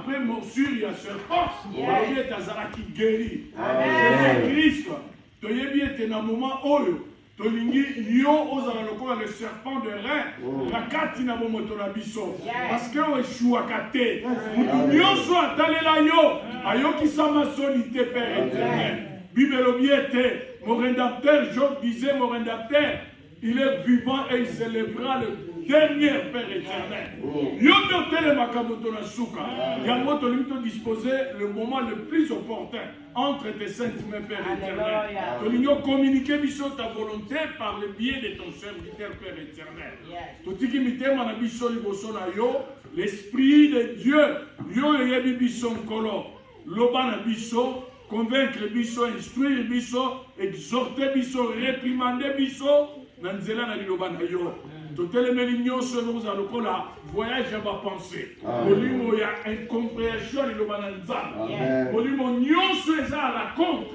après morsure, il y a serpent. Il y a Tazara qui guérit. Jésus-Christ, tu y es dans un moment où tolingi yo ozala lokola le serpent de rein la kati na bomoto na biso parce que oeshuaka te mutu nyonso atalela yo ayokisama soni te Père éternel. Bible elobi ete mon rédacteur Job disait mon rédacteur il est vivant et il célébrera le dernier Père éternel. Yo tele makaboto na suka yango tolingi to disposer le moment le plus opportun entre tes saintes mains, Père éternel. Tolingi communiquer biso ta volonté par le biais de ton serviteur, Père éternel. Totiki mitema na biso liboso na yo, l'esprit de Dieu, yo yebi biso nkolo, loba na biso, convaincre biso, instruire biso, exhorter biso, réprimander biso, na nzela na liloba na yo. Totelemeli nyonso noza lokola voyage à ma pensée. Molimo ya incompréhension liloba na nzambe. Molimo nyonso eza à la contre.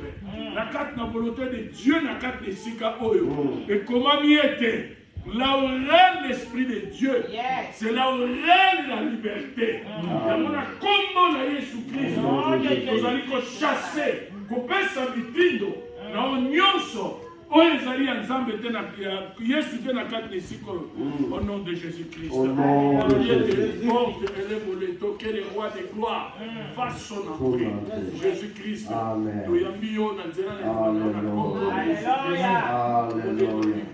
La carte na volonté de Dieu na carte de sika oyo. Et comment m'y était? Là où règne l'esprit de Dieu, c'est là où règne la liberté. Yamona kombo na Yesu Christ. Nous allons chasser, couper sa bitindo. Na nyonso. Au nom de Jésus-Christ. Que le roi de gloire fasse son entrée. Jésus-Christ.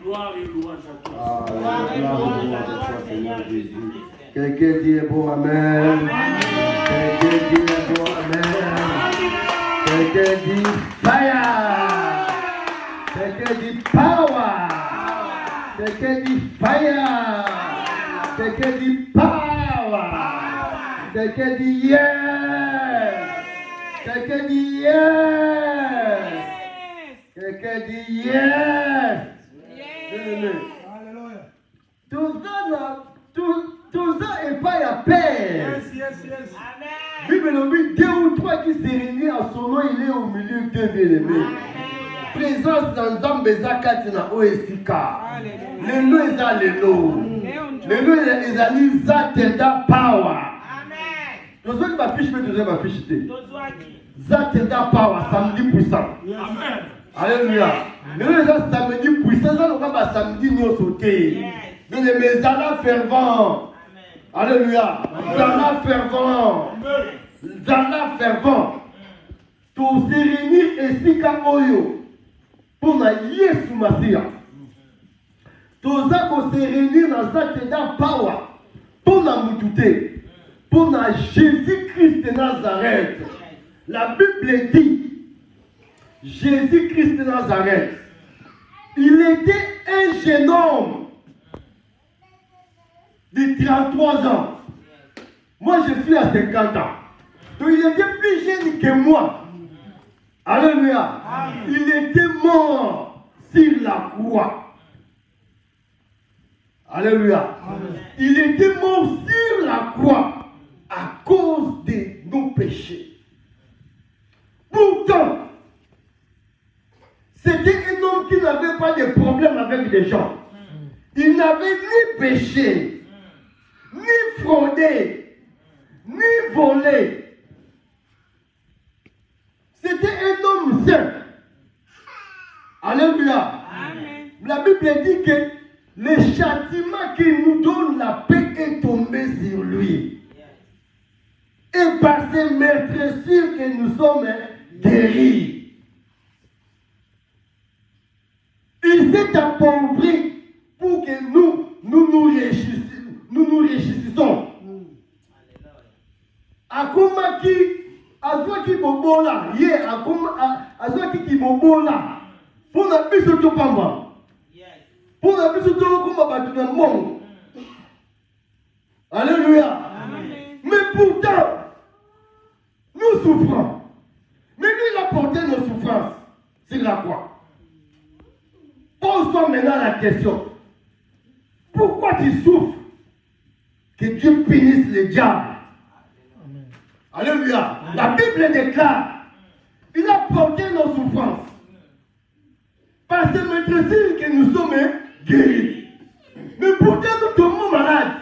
Gloire et louange à toi. Quelqu'un dit un bon amen. Quelqu'un dit un bon amen. Quelqu'un dit fire. Quelqu'un dit power. Quelqu'un dit fire. Quelqu'un dit power. Quelqu'un dit yes. Quelqu'un dit yes. Quelqu'un dit yes. Tout ça est pas la paix. Bible nous dit 2 ou 3 qui se réunissent en son nom, il est au milieu d'eux, bien-aimés. Présence dans Zambé Zakati na Oesika. Le nom est dans le nom. Le nom est dans Zatenda Power. Nous sommes ma fiche, mais nous sommes ma fiche. Zatenda Power, samedi puissant. Amen. Alléluia. Le nom est dans samedi puissant. Ça, nous avons samedi nous sauter. Mais les Zala fervents. Alléluia. Zala fervent. Zala fervent. Tout se réunir et Sika Oyo. Pour na Yesu Masia. Tout ça qu'on se réunit dans Zatenda Power. Pour na Moutouté. Pour na Jésus-Christ de Nazareth. La Bible dit Jésus-Christ de Nazareth. Il était un jeune homme de 33 ans. Moi, je suis à 50 ans. Donc, il était plus jeune que moi. Alléluia. Il était mort sur la croix. Alléluia. Il était mort sur la croix à cause de nos péchés. Pourtant, c'était un homme qui n'avait pas de problème avec les gens. Il n'avait ni péché, ni fraudé, ni volé. C'était un homme saint. Alléluia. Amen. La Bible dit que le châtiment qui nous donne la paix est tombé sur lui. Et par ses meurtrissures que nous sommes guéris. Il s'est appauvri pour que nous réussissons. Akuma qui azwaki bobola ye azwaki kibobola pona biso to pamba pona biso to komba batu na monde. Alléluia. Mais pourtant nous souffrons, mais lui il a porté nos souffrances sur la croix. Pose-toi maintenant la question, pourquoi tu souffres? Que Dieu punisse le diable. Alléluia. La Bible déclare, il a porté nos souffrances. Par ces maîtrises que nous sommes guéris. Mais pourtant nous tombons malades.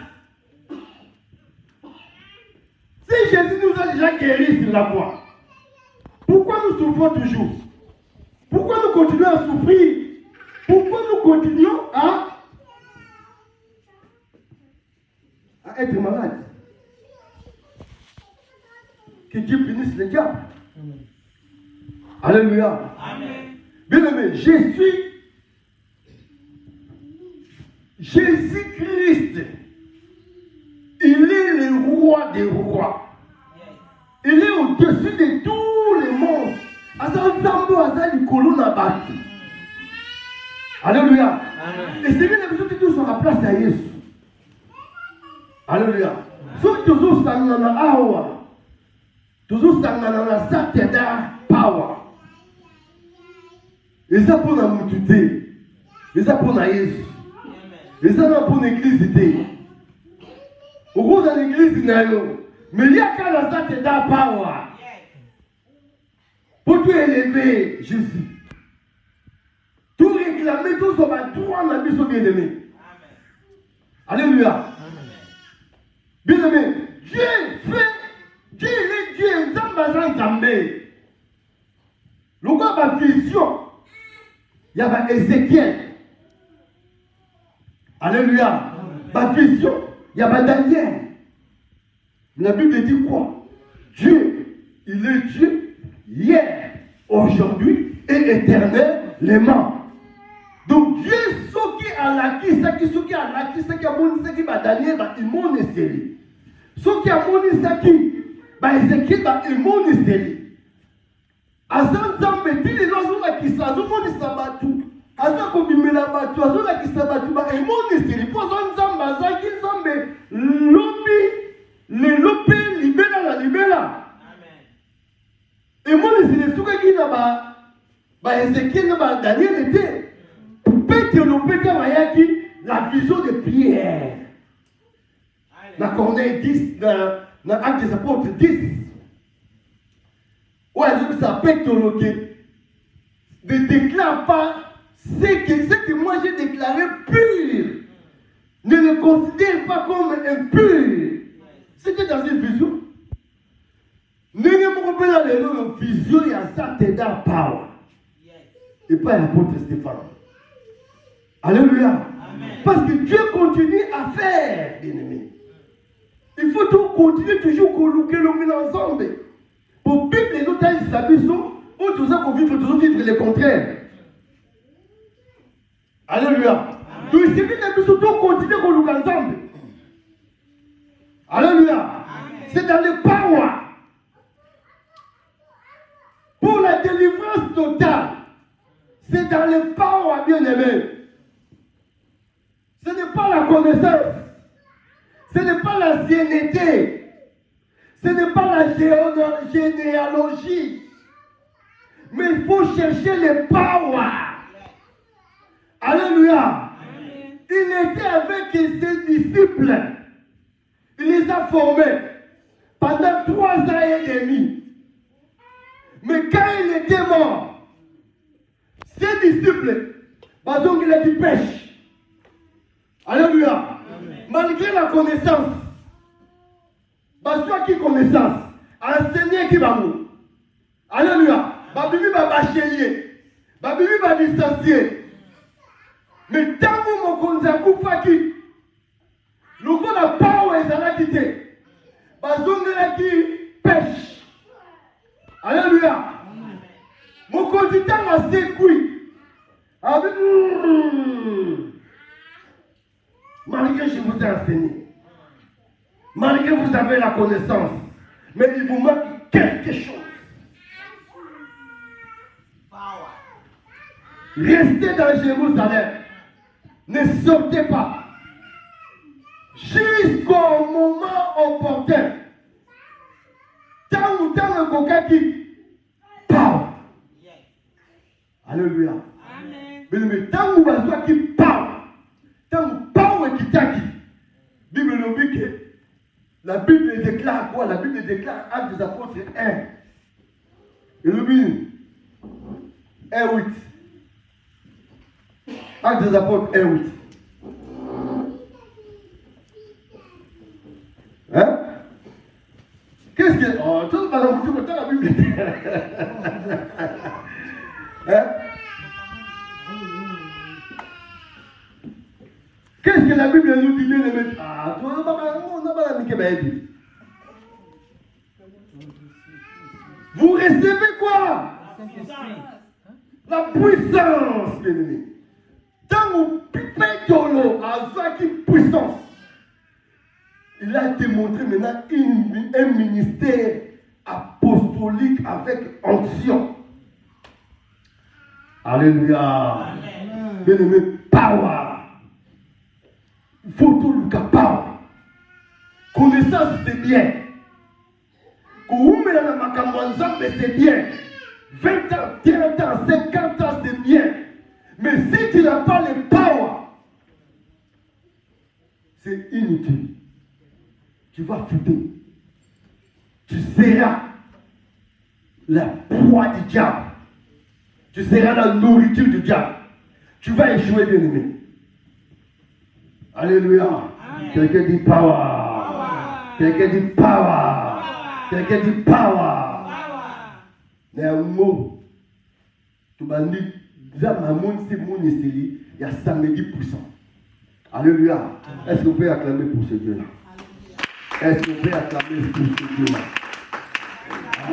Si Jésus nous a déjà guéris sur la croix, pourquoi nous souffrons toujours? Pourquoi nous continuons à souffrir? Pourquoi nous continuons à être malades? Que Dieu punisse les diables. Alléluia. Amen. Bien aimé, Jésus-Christ, il est le roi des rois. Il est au-dessus de tous les mondes. Alléluia. Amen. Et c'est bien que nous sommes sur la place à Jésus. Alléluia. Ceux qui sont dans la awa, toujours dans la sateda power. Et ça pour la moutité. Et ça pour la Jésus. Et ça pour l'église. Au gros de l'église, mais il y a qu'à la sateda power. Pour tout élever Jésus. Tout réclamer, tout ça va droit dans la vie de bien-aimé. Alléluia. Bien-aimé, Dieu est Dieu, Nzambé. Le roi a vision. Il y a Ézéchiel. Alléluia. Ma vision. Il y a Daniel. La Bible dit quoi? Dieu, il est Dieu hier, aujourd'hui et éternellement. Donc Dieu, ce qui a l'acquis, ce qui a l'acquis, ce qui a moni, ce qui va Daniel, il m'en est scellé. Ce qui a moni, ce qui va Ézéchiel, il m'en est scellé. Azan Zambé, il est là, qui s'en est sabatou. Azan Kobimela Batou, Azan qui s'abatou, il m'en est scellé. Pour Azan Zambé, Azan qui Zambé, l'Opi, libéla. Et moi, c'est le truc qui n'a Ézéchiel, Daniel était. La vision de Pierre. Dans Corneille 10, dans Actes des Apôtres 10. Ouais, je s'appelle théologie. Ne déclare pas ce que moi j'ai déclaré pur. Ne le considère pas comme impur. C'était dans une vision. Ne me pas dans les vision, il y a ça, t'es dans power. Et pas l'apôtre Stéphane. Alléluia. Amen. Parce que Dieu continue à faire, bien-aimé. Il faut tout continuer toujours coloquer l'homme ensemble. Pour vivre les autres ils s'habillent, ou tout ça pour vivre, toujours vivre le contraire. Alléluia. Amen. Donc c'est bien que nous continuer à coloquer ensemble. Alléluia. Amen. C'est dans le power. Pour la délivrance totale, c'est dans le power, bien-aimé. Ce n'est pas la connaissance. Ce n'est pas l'ancienneté. Ce n'est pas la généalogie. Mais il faut chercher le power. Alléluia. Amen. Il était avec ses disciples. Il les a formés pendant 3 ans et demi. Mais quand il était mort, ses disciples, il a dit pêche. Alléluia. Amen. Malgré la connaissance, soit qui connaissance, enseigner qui va mourir. Alléluia. Babibi va bachelier. Babibi va licencier. Mais tant que mon konzaku faki, le coup n'a pas où ils allaient quitter. Bazongela qui pêche. Alléluia. Mon continent a sécuit. Avec malgré que je vous ai enseigné, malgré que vous avez la connaissance, mais il vous manque quelque chose. Restez dans Jérusalem. Ne sortez pas. Jusqu'au moment opportun. Tant ou tant le coca qui parle. Alléluia. Amen. Mais tant ou besoin qui parle. Tant ou parle qui t'a dit. Bible nous dit que la Bible déclare quoi? La Bible déclare Actes des Apôtres 1. Et le Bible 1:8. Actes des Apôtres 1:8. Hein? Qu'est-ce que... Oh, tout le monde vous dit la Bible. Hein? Qu'est-ce que la Bible nous dit, bien aimé? Ah, tu vois, on n'a pas la Bible. Vous recevez quoi? La puissance, bien aimé. Dans mon pipetolo, avec une puissance, il a démontré maintenant un ministère apostolique avec onction. Alléluia. Bien aimé, power. Il faut tout le cas power. Connaissance, c'est bien. C'est bien. 20 ans, 30 ans, 50 ans, c'est bien. Mais si tu n'as pas le power, c'est inutile. Tu vas foutre. Tu seras la proie du diable. Tu seras la nourriture du diable. Tu vas échouer, bien aimé. Alléluia. Quelqu'un dit power. Quelqu'un dit power. Quelqu'un dit power. Mais un mot. Tu vas dire, il y a samedi puissant. Alléluia. Est-ce que vous pouvez acclamer pour ce Dieu-là? Est-ce que vous pouvez acclamer pour ce Dieu-là?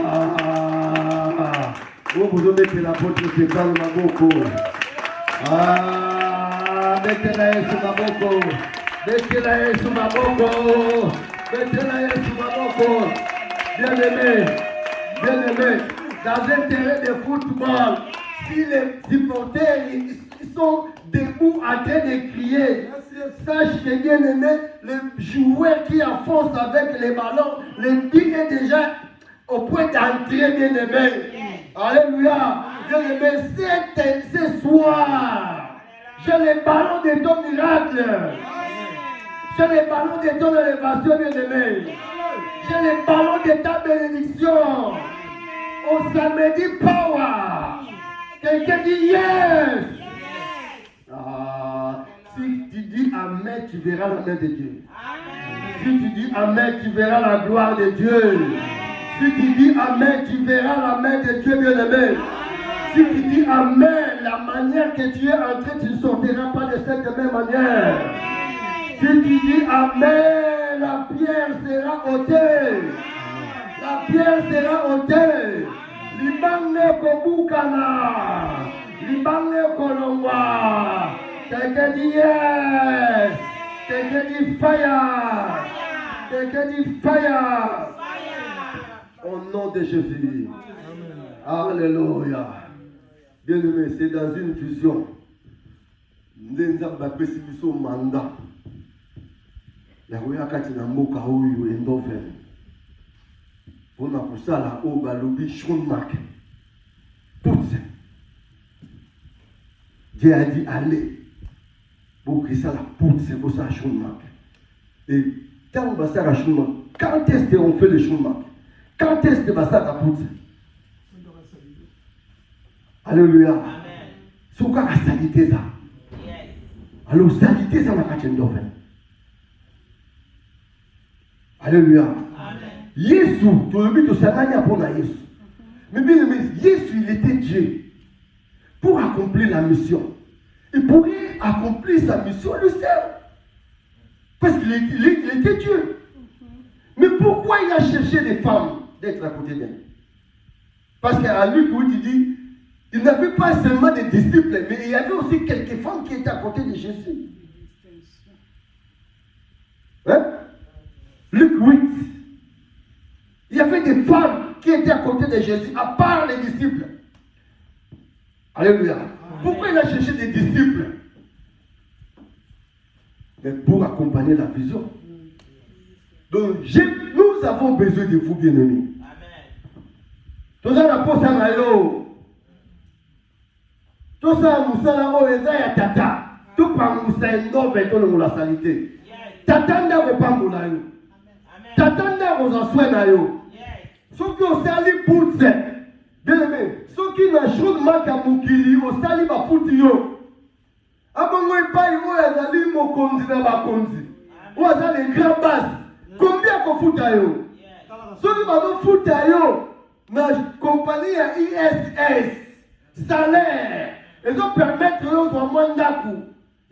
Ah, vous mettez la porte de dans le maboko. Ah, mettez-la sur maboko. Mettez-la sur maboko. Mettez-la sur maboko. Bien-aimé, bien-aimé, dans un terrain de football, si les supporters ils sont debout en train de crier, sache que bien-aimé, le joueur qui enfonce avec les ballons, le but est déjà au point d'entrer, bien-aimé. Alléluia. Bien-aimé, ce soir, j'ai les ballons de ton miracle. J'ai les ballons de ton élévation, bien-aimé. J'ai les ballons de ta bénédiction. Au samedi power. Quelqu'un dit yes. Ah, si tu dis amen, tu verras la main de Dieu. Si tu dis amen, tu verras la gloire de Dieu. Si tu dis amen, tu verras la main de Dieu, bien-aimé. Si tu dis amen, la manière que tu es entré, tu ne sortiras pas de cette même manière. Si tu dis amen, la pierre sera ôtée. La pierre sera ôtée. Libange kobukana. Libange kolongwa. Quelqu'un dit yes. Quelqu'un dit fire. Quelqu'un dit fire. Au nom de Jésus. Alléluia. Bien-aimé, c'est dans une vision. Nous avons fait ce mandat. La kati na mboka oyo endoven. Pona kusala o balobi Schonmark. Toutes. Dieu a dit allez. Pour que ça la poutre, c'est pour ça Schonmark. Et quand on va faire la Schonmark, quand est-ce qu'on fait le Schonmark? Quand est-ce que va ça la poutre? Alléluia. C'est quoi la salité ça? Alors salité ça la kati endoven. Alléluia. Jésus, tu as vu que ça n'a rien pour Jésus. Mais bien aimé, Jésus, il était Dieu. Pour accomplir la mission. Il pourrait accomplir sa mission le seul. Parce qu'il était Dieu. Mais pourquoi il a cherché des femmes d'être à côté d'elle? Parce qu'à lui, il dit, il n'avait pas seulement des disciples, mais il y avait aussi quelques femmes qui étaient à côté de Jésus. Hein? Luc 8. Il y avait des femmes qui étaient à côté de Jésus, à part les disciples. Alléluia. Pourquoi il a cherché des disciples? Mais pour accompagner la vision. Donc, nous avons besoin de vous, bien-aimés. Tout ça, la poste à Mayo. Tout ça, nous sommes là, tata. Tout par nous, c'est un homme et tout la salité. Tata, n'a pas de moulaï. Tatanda aux soins na yo. Ceux qui ont sali poutse. Bien aimé, ceux qui n'ont pas marqué à Moukili, ont sali ba pouti yo. Abongo ipai o ezali mokonzi na bakonzi. O ezali grand base. Combien ko futa yo? soki bazofuta yo na compagnie ya ISS salaire ezopermettre yo ozwa mwa ndako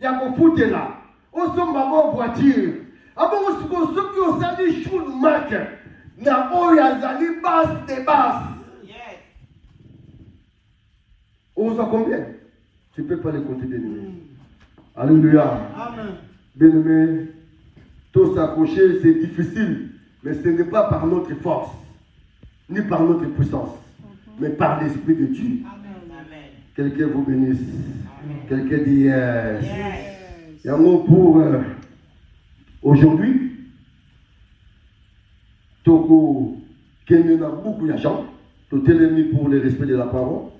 ya kofutela osomba mo voiture abongo sikoyo soki osali schulmark na oyo azali base de base ozwa combien? Tu ne peux pas les compter, bien-aimé. Alléluia. Amen. Bien-aimé, tout s'accrocher, c'est difficile, mais ce n'est pas par notre force, ni par notre puissance, mais par l'Esprit de Dieu. Amen. Quelqu'un vous bénisse. Quelqu'un dit yes. Yes. Il y a un mot pour aujourd'hui. Toko, qu'il y en a beaucoup de gens, tout est mis pour le respect de la parole.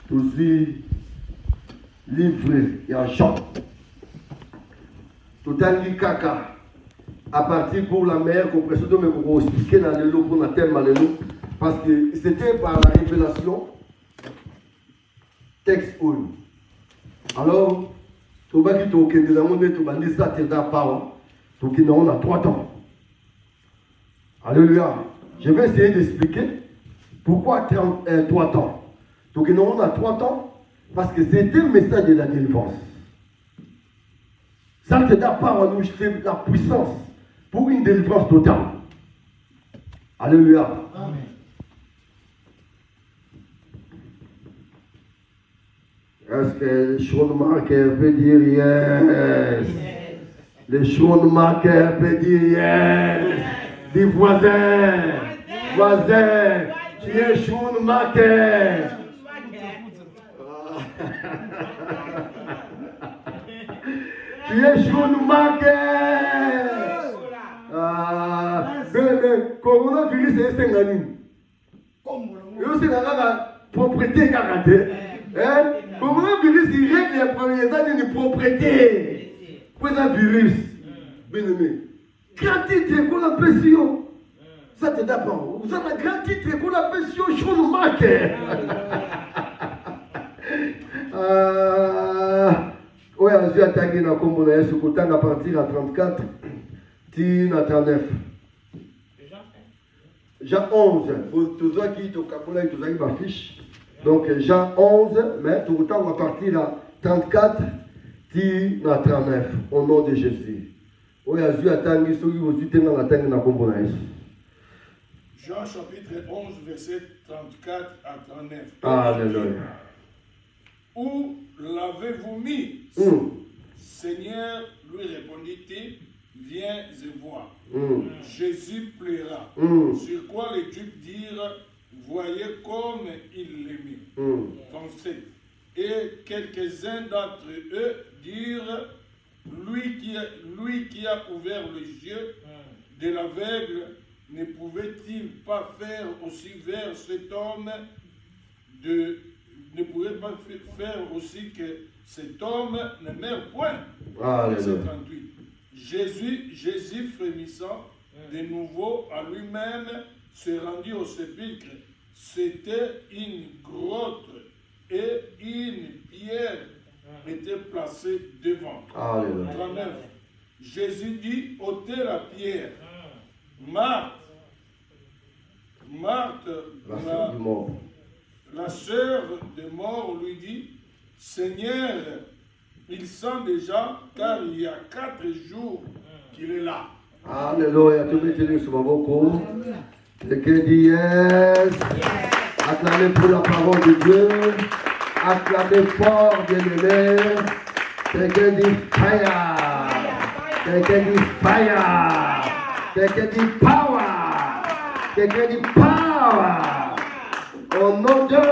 Tout suis livré, il y a Jean. Tout est caca. À partir pour la meilleure compréhension, de me expliquer dans le lot pour la thème parce que c'était par la révélation texte haut. Alors, tout va qui toque de la monnaie, tout va dire ça, tu n'as pas. Tout qui on a 3 temps. Alléluia. Je vais essayer d'expliquer pourquoi 3 temps. Donc nous on a 3 temps parce que c'était le message de la délivrance. Ça te donne pas à nous la puissance pour une délivrance totale. Alléluia. Amen. Est-ce que le Schoenmaker peut dire yes? Le Schoenmaker peut dire yes. Dis voisin, voisin, tu es Schoenmaker. Tu es Schoenmaker. Le coronavirus est 5 années. C'est la propriété garantie. Coronavirus, il règle les premiers années de propriété. Pour un virus, bien aimé. Grand titre qu'on appelle Sion. Ça te d'abord. Vous avez un grand titre qu'on appelle Sion Schoenmaker. Oui, je suis attaqué dans le combo de ce côté à partir à 34, Tine à 39. Jean 11. Tout ça qui est au Capola, tout ça qui m'affiche. Donc Jean 11, mais tout le temps on va partir à 34, Tine à 39. Au nom de Jésus. Oui, je suis attaqué ceux qui vous dites dans la tête dans le combo de Jean chapitre 11, verset 34 à 39. Alléluia. Où l'avez-vous mis? Seigneur, lui répondit-il, viens et vois. Jésus pleura. Sur quoi les Juifs dirent, voyez comme il l'est mis. 37. Et quelques-uns d'entre eux dirent, lui qui a ouvert les yeux de l'aveugle, ne pouvait-il pas faire aussi vers cet homme ne pouvait pas faire aussi que cet homme ne meure point. Verset 38. Jésus frémissant de nouveau à lui-même se rendit au sépulcre. C'était une grotte et une pierre était placée devant. 39. Jésus dit, ôtez la pierre. Marthe, la sœur de mort lui dit, Seigneur, il sent déjà, car il y a 4 jours qu'il est là. Alléluia, tout le monde sur mon quelqu'un dit yes. Acclamez pour la parole de Dieu. Acclamez fort, bien-aimé. Quelqu'un dit fire. Quelqu'un dit fire. Quelqu'un dit power. Quelqu'un dit power. Au nom de.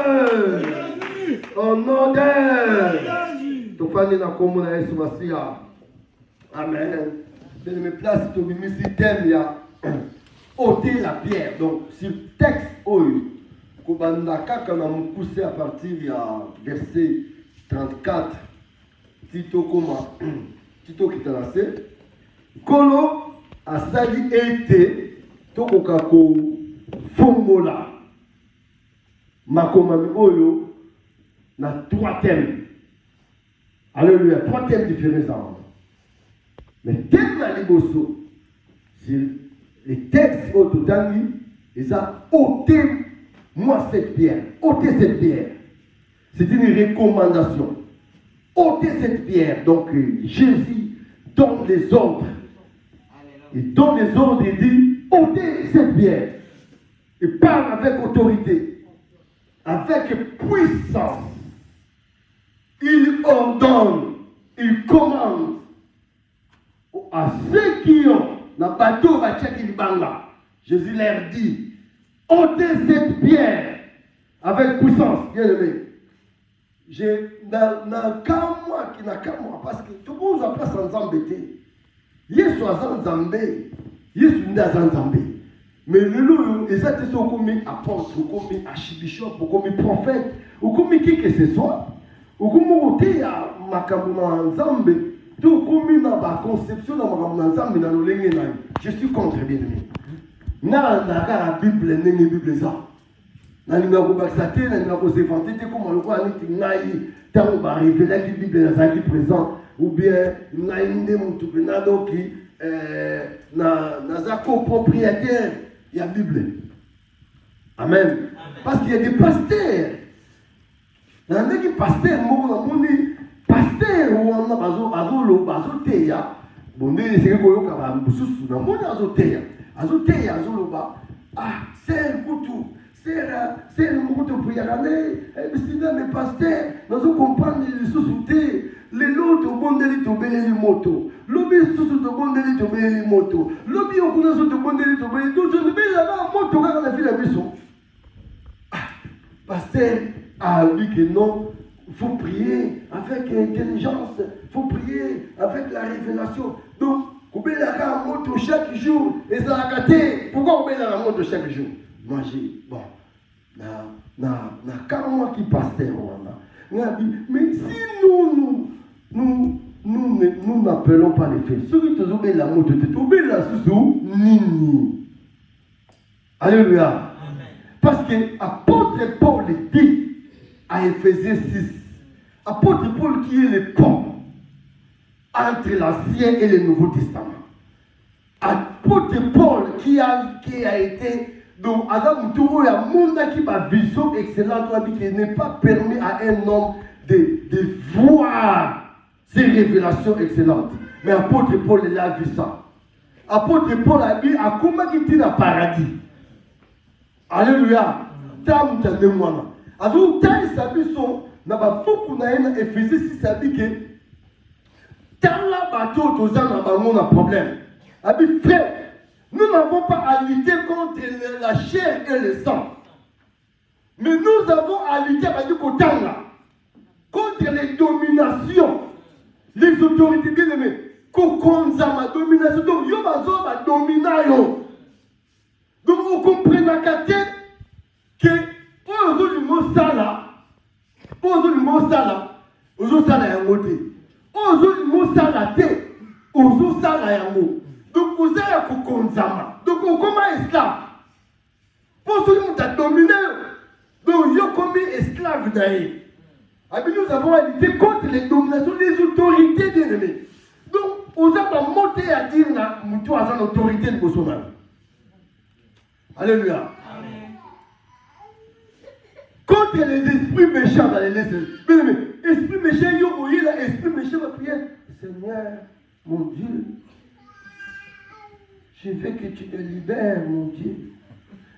Au nom de. Tout famille na komo na Yesu Masia. Amen. Bien-aimé, place tout le système il y a ôter la pierre. Donc, sur le texte, Kobandaka, quand on a poussé à partir du verset 34, Tito Koma, Tito qui t'a lancé, Kolo a sali été, Toko Kako, Fongola, Makomami Oyo, na 3 thèmes. Alléluia, 3 thèmes différents. Mais thème la liboso, c'est Les textes au Totangi, ils ont ôté moi cette pierre. Ôtez cette pierre. C'est une recommandation. Ôtez cette pierre. Donc Jésus donne les ordres. Il donne les ordres et dit, ôtez cette pierre. Il parle avec autorité, avec puissance. Il ordonne, il commande à ceux qui ont dans le bateau, Jésus leur dit, ôtez cette pierre avec puissance, bien aimé. N'a qu'à moi, parce que tout le monde a place en Zambété. Yesu azan Zambé, Yesu n'a Zambé. Mais le loup, les autres sont comme apôtres, comme archbishop, comme prophète, ou comme qui que ce soit, ou comme côté à Makamuna Zambé, tout comme dans la conception de Makamuna Zambé dans le lingue. Je suis contre, bien aimé. Na la Bible n'est pas Bible ça. Na numéro baxaté, na numéro séventé, comme le roi n'est ngai, tant on va révéler la Bible dans qui présent, ou bien ngai ndé mon tout benado qui na za copropriétaire. Il y a la Bible. Amen. Parce qu'il y a des pasteurs. Il y a des pasteurs, pasteur, ou on a bazo teya. Bon, c'est que vous avez un na mon azoteya. Azoteya, azoloba. Ah, c'est Koutou. C'est le mot de prière. Mais pasteur, nous comprenons les sous-soutés. Les lots au bon délit au bel les motos. L'obé sous au bon délit au bel les motos. L'obé au bon délit au bel. Donc je ne vais pas moto quand on a fait la maison. Pasteur a dit que non, il faut prier avec intelligence, il faut prier avec la révélation. Donc, vous avez la moto chaque jour et ça a gâté. Pourquoi vous avez la moto chaque jour? Moi j'ai, bon, quand moi qui pasteur, mais si nous n'appelons pas les faits. Ceux qui te ont la moto, tu t'obéis la sous nini. Alléluia. Parce que apôtre Paul dit à Éphésiens 6, apôtre Paul qui est le pont entre l'Ancien et le Nouveau Testament. Apôtre Paul qui a été donc Adam Touro a monde qui a vision excellente qui n'est pas permis à un homme de voir ces révélations excellentes. Mais apôtre Paul il a vu ça. Apôtre Paul a dit à comment il était dans le paradis. Alléluia. Tam de moi. Alors tant il s'habille son n'a pas beaucoup na Éphésiens 6 ça dit que tant la bateau tous en a un problème. A dit frère, nous n'avons pas à lutter contre la chair et le sang. Mais nous avons à lutter contre les dominations, les autorités bien aimées. Ma domination. Donc, yo bazo ba domina yo. Donc, vous comprenez que aujourd'hui, mot sala, aujourd'hui, mot sala, aujourd'hui, sala ya moté. Aujourd'hui, mot sala te, aujourd'hui, sala ya mo. Donc, vous avez un konzama. Donc, vous comme esclave. Pour ceux qui ont dominé, donc, vous comme esclave d'ailleurs. Nous avons à lutter contre les dominations des autorités bien aimées. Donc, vous avez monté à dire que nous avons l'autorité de Bolsonaro. Alléluia. Amen. Contre les esprits méchants dans les laisses. Bien aimé, esprit méchant, il y a oublié là, esprit méchant va prier. Seigneur, mon Dieu, je veux que tu te libères, mon Dieu.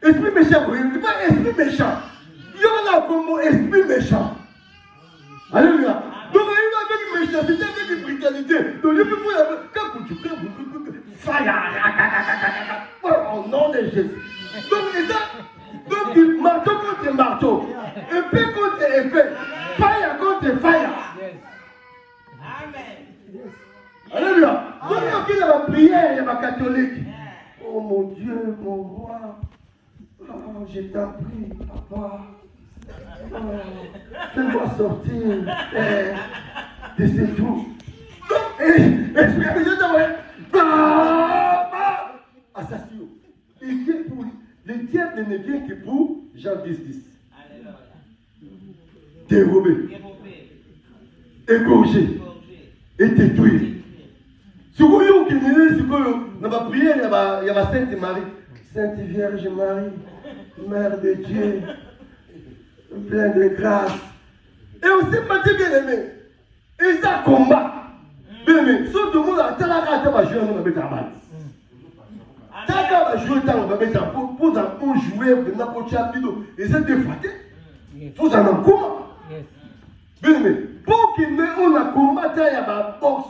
Esprit méchant, vous voyez, pas esprit méchant. Il y en a comme mot esprit méchant. Alléluia. Donc, il y a avec méchanceté, avec une brutalité. Donc, je peux vous dire, au nom de Jésus. Donc, marteau contre marteau, épée contre épée, fire contre fire. Amen. Alléluia. Donc, il y a la prière, il y a la catholique. Oh mon Dieu, mon roi. Oh, je t'en prie, papa. Fais-moi sortir de ces trous. Assassin. Le diable ne vient que pour Jean 10. Dérober, égorger et détruire. Sukuyo qui n'est sukuyo, dans ma prière, il y a Sainte Marie. Sainte Vierge Marie, Mère de Dieu, pleine de grâce. Et aussi, Mathieu bien-aimé, et ça combat. Bien-aimé, sauf tout le monde a tel à jouer, on va mettre en bas. Tel à jouer, on va mettre en bas. Pour jouer, pour chapitre, et c'est défaté. Il faut en comment. Bien-aimé, pour qu'il me on a combattu, il y a ma boxe,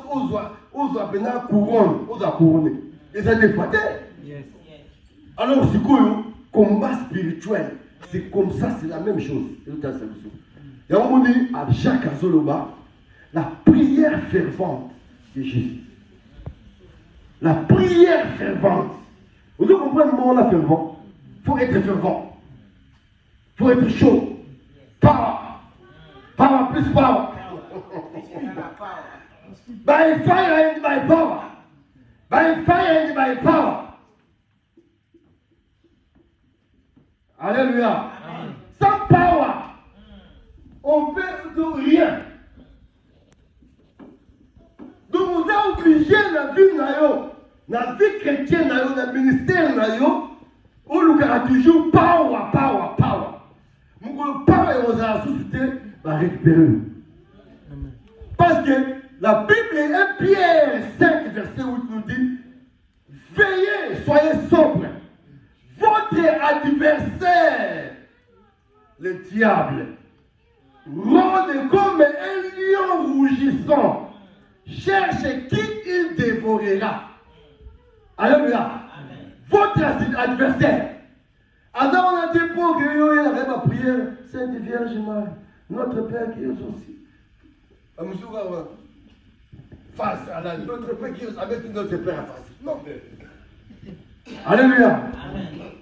on doit venir couronne, on doit couronner. Et c'est défaté. Alors, c'est quoi le combat spirituel? C'est comme ça, c'est la même chose. Il y a un moment donné, à Jacques Azoloba, la prière fervente de Jésus. La prière fervente. Vous devez comprendre le moment là fervent. Il faut être fervent. Il faut être chaud. Power. Power plus power. By fire and by power. By fire and by power. Alléluia. Amen. Sans power, on ne peut rien. Donc vous êtes obligé la vie chrétienne, dans le ministère, on nous a toujours power. Mon power, on a suscité, va récupérer. Parce que la Bible, 1 Pierre 5, verset 8 nous dit, veillez, soyez sobres. Votre adversaire, le diable, rôde comme un lion rougissant, cherche qui il dévorera. Alléluia. Votre adversaire. Alors on a dit pour que il avait ma prière, Sainte Vierge Marie, notre Père qui est aussi. Face à la notre Père qui est avec notre Père en face. Non. Alléluia.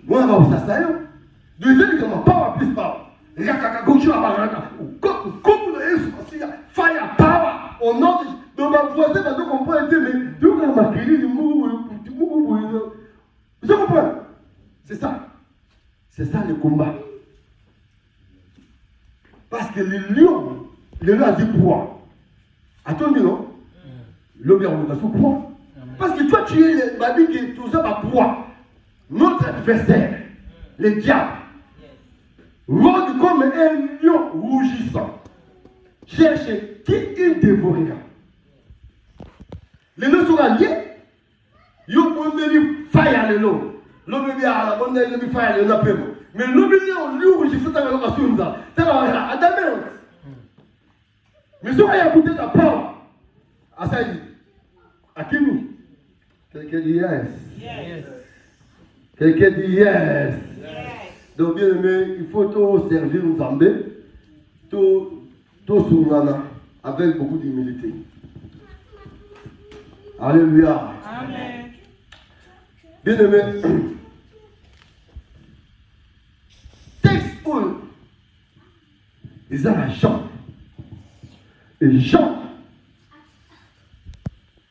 Moi, on va ça. Deuxième, il ne pas plus power. Fire power. On a dans ma voisine, on comprend mais tout le monde m'a crié, vous comprenez? C'est ça. C'est ça le combat. Parce que le lion a dit poids. Attendez, non? Le lion a dit poids. Parce que toi, tu es ma vie qui tout ça va poids. Notre adversaire, le diable, rôde comme un lion rougissant. Cherche qui il dévorera. Les deux sont alliés. Ils ont dit fire le lot. L'homme est à la bonne il fire le lot. Mais l'homme est en lion rougissant dans la nation. C'est la Adamant. Mais si on a écouté ta parole, à ça, à qui nous? Quelqu'un dit yes. Quelqu'un dit yes. Donc bien aimé, il faut tout servir nous Zambé, tout soumana, avec beaucoup d'humilité. Alléluia. Amen. Bien aimé, texte où ils ont la Jean. Et Jean,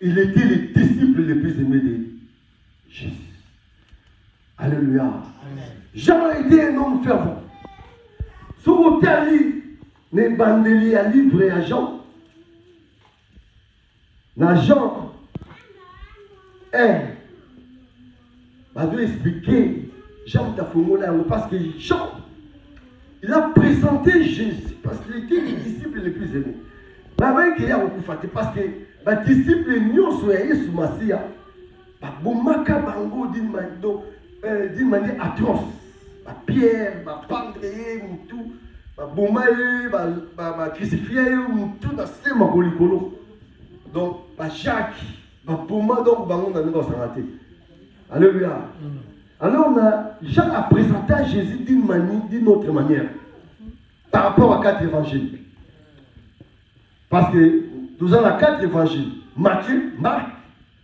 il était le disciple le plus aimé de Jésus. Alléluia. Amen. Jean était un homme fervent. Sur l'hôtel, les bandeliers à livrer à Jean. Jean avait expliqué Jean Tafongola parce que Jean, il a présenté Jésus parce qu'il était le disciple le plus aimé. Parce que les disciples n'ont soyez sous Massia. Bomaka bango d'une manière atroce. Pierre, Pandré, tout, Bomaye, crucifié, tout dans ce magolicolo. Donc, Jacques, Boma, donc, bango dans le santé. Alléluia. Alors, Jean a présenté à Jésus d'une autre manière. Par rapport à 4 évangiles. Parce que nous avons 4 évangiles. Matthieu, Marc,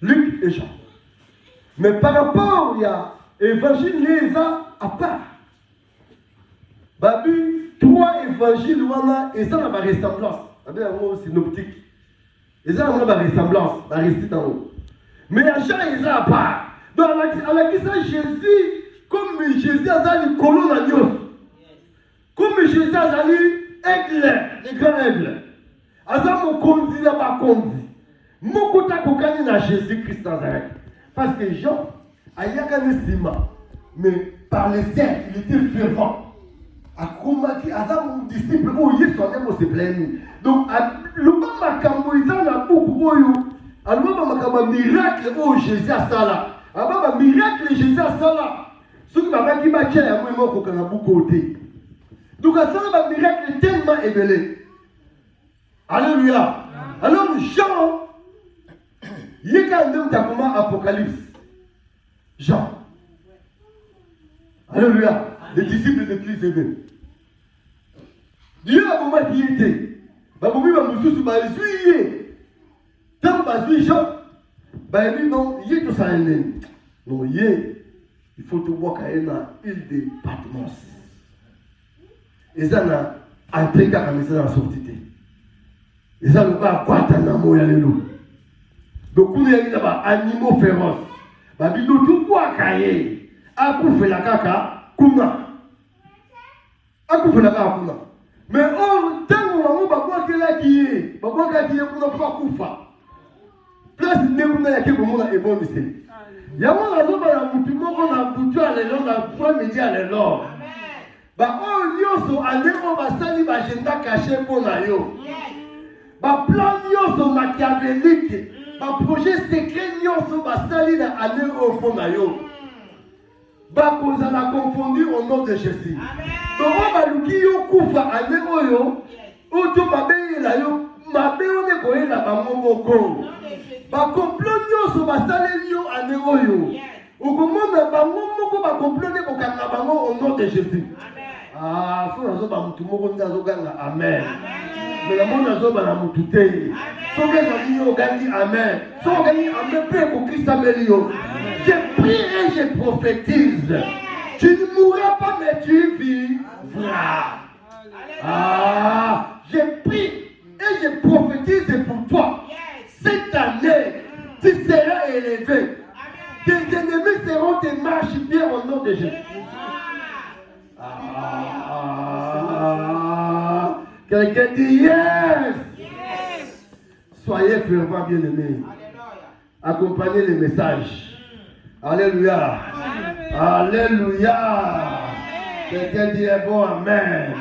Luc et Jean. Mais par rapport à l'évangile, les a à part. Babu, 3 évangiles, ils ont la ressemblance. C'est synoptique. Ils ont la ressemblance, la récit en haut. Mais à Jean, ils ont à part. Donc, à la question Jésus, comme Jésus a dit colonne à Dieu. Comme Jésus a dit aigle, les grands aigles. Aza mon conduit là-bas conduit. Mokota kokani na Jésus-Christ Nazareth. Parce que Jean, ayakane sima, mais par les cercles, il était fervent. A combattu, à mon disciple, où il est son se plaigner. Donc, le makambo il a beaucoup alors makambo miracle où Jésus a ça là. Alors miracle Jésus a ça là. Ce qui m'a dit ma chère, moi moi qu'on a beaucoup côté. Donc à ça un miracle tellement élevé. Alléluia. Alors Jean, il est quand même dans Apocalypse. Jean. Alléluia. Les disciples de Christ aimé. Dieu a un moment qui était. Bah, mon mari m'a dit, bah, il est. Tant que Jean, bah, il dit, non, il est tout ça. Non, il est. Il faut te voir quand il y a l'île de Patmos. Et ça, on a entré quand même dans la sortie. Et ça, on va à Guantanamo, alléluia. Donc, on est là-bas, animaux féroces. Bah, il dit, tout quoi, Kaye. A fait la caca, Kuna. A fait la caca, Kuna. Mais oh, tant qu'on va voir qui est, va voir qui est, on n'a pas Koufa. Place de Nekuna, il y a quelque chose qui est bon ici. Il y a un raison pour la mouture, on a foutu à l'élan, on a point médias à l'élan. Bah, oh, yoso, à l'élan, va salir l'agenda caché pour la yo. Bah, plan yoso machiavélique, bah, projet secret yoso, va salir à l'élan pour la yo. Bah, qu'on a confondu au nom de Jésus. Donc, on va lui dire, Koufa, à l'élan, auto mabé, la yo, mabé, on est pour la maman moko. Ba complot nyoso basale yo anero yo. Okomona bango moko ba comploter ko kanga bango au nom de Jésus. Ah, faut nazo ba mutu moko ndazo ganga amen. Mais la mona zo ba na mutu te. So que na yo gangi amen. So gangi amen pe ko Christ amelio. Je prie et je prophétise. Tu ne mourras pas mais tu vivras. Ah, je prie et je prophétise pour toi. Cette année, tu seras élevé. Tes ennemis seront tes marchepieds au nom de Jésus. Quelqu'un dit yes. Soyez fervents, bien-aimés. Accompagnez les messages. Alléluia. Alléluia. Quelqu'un dit bon, amen.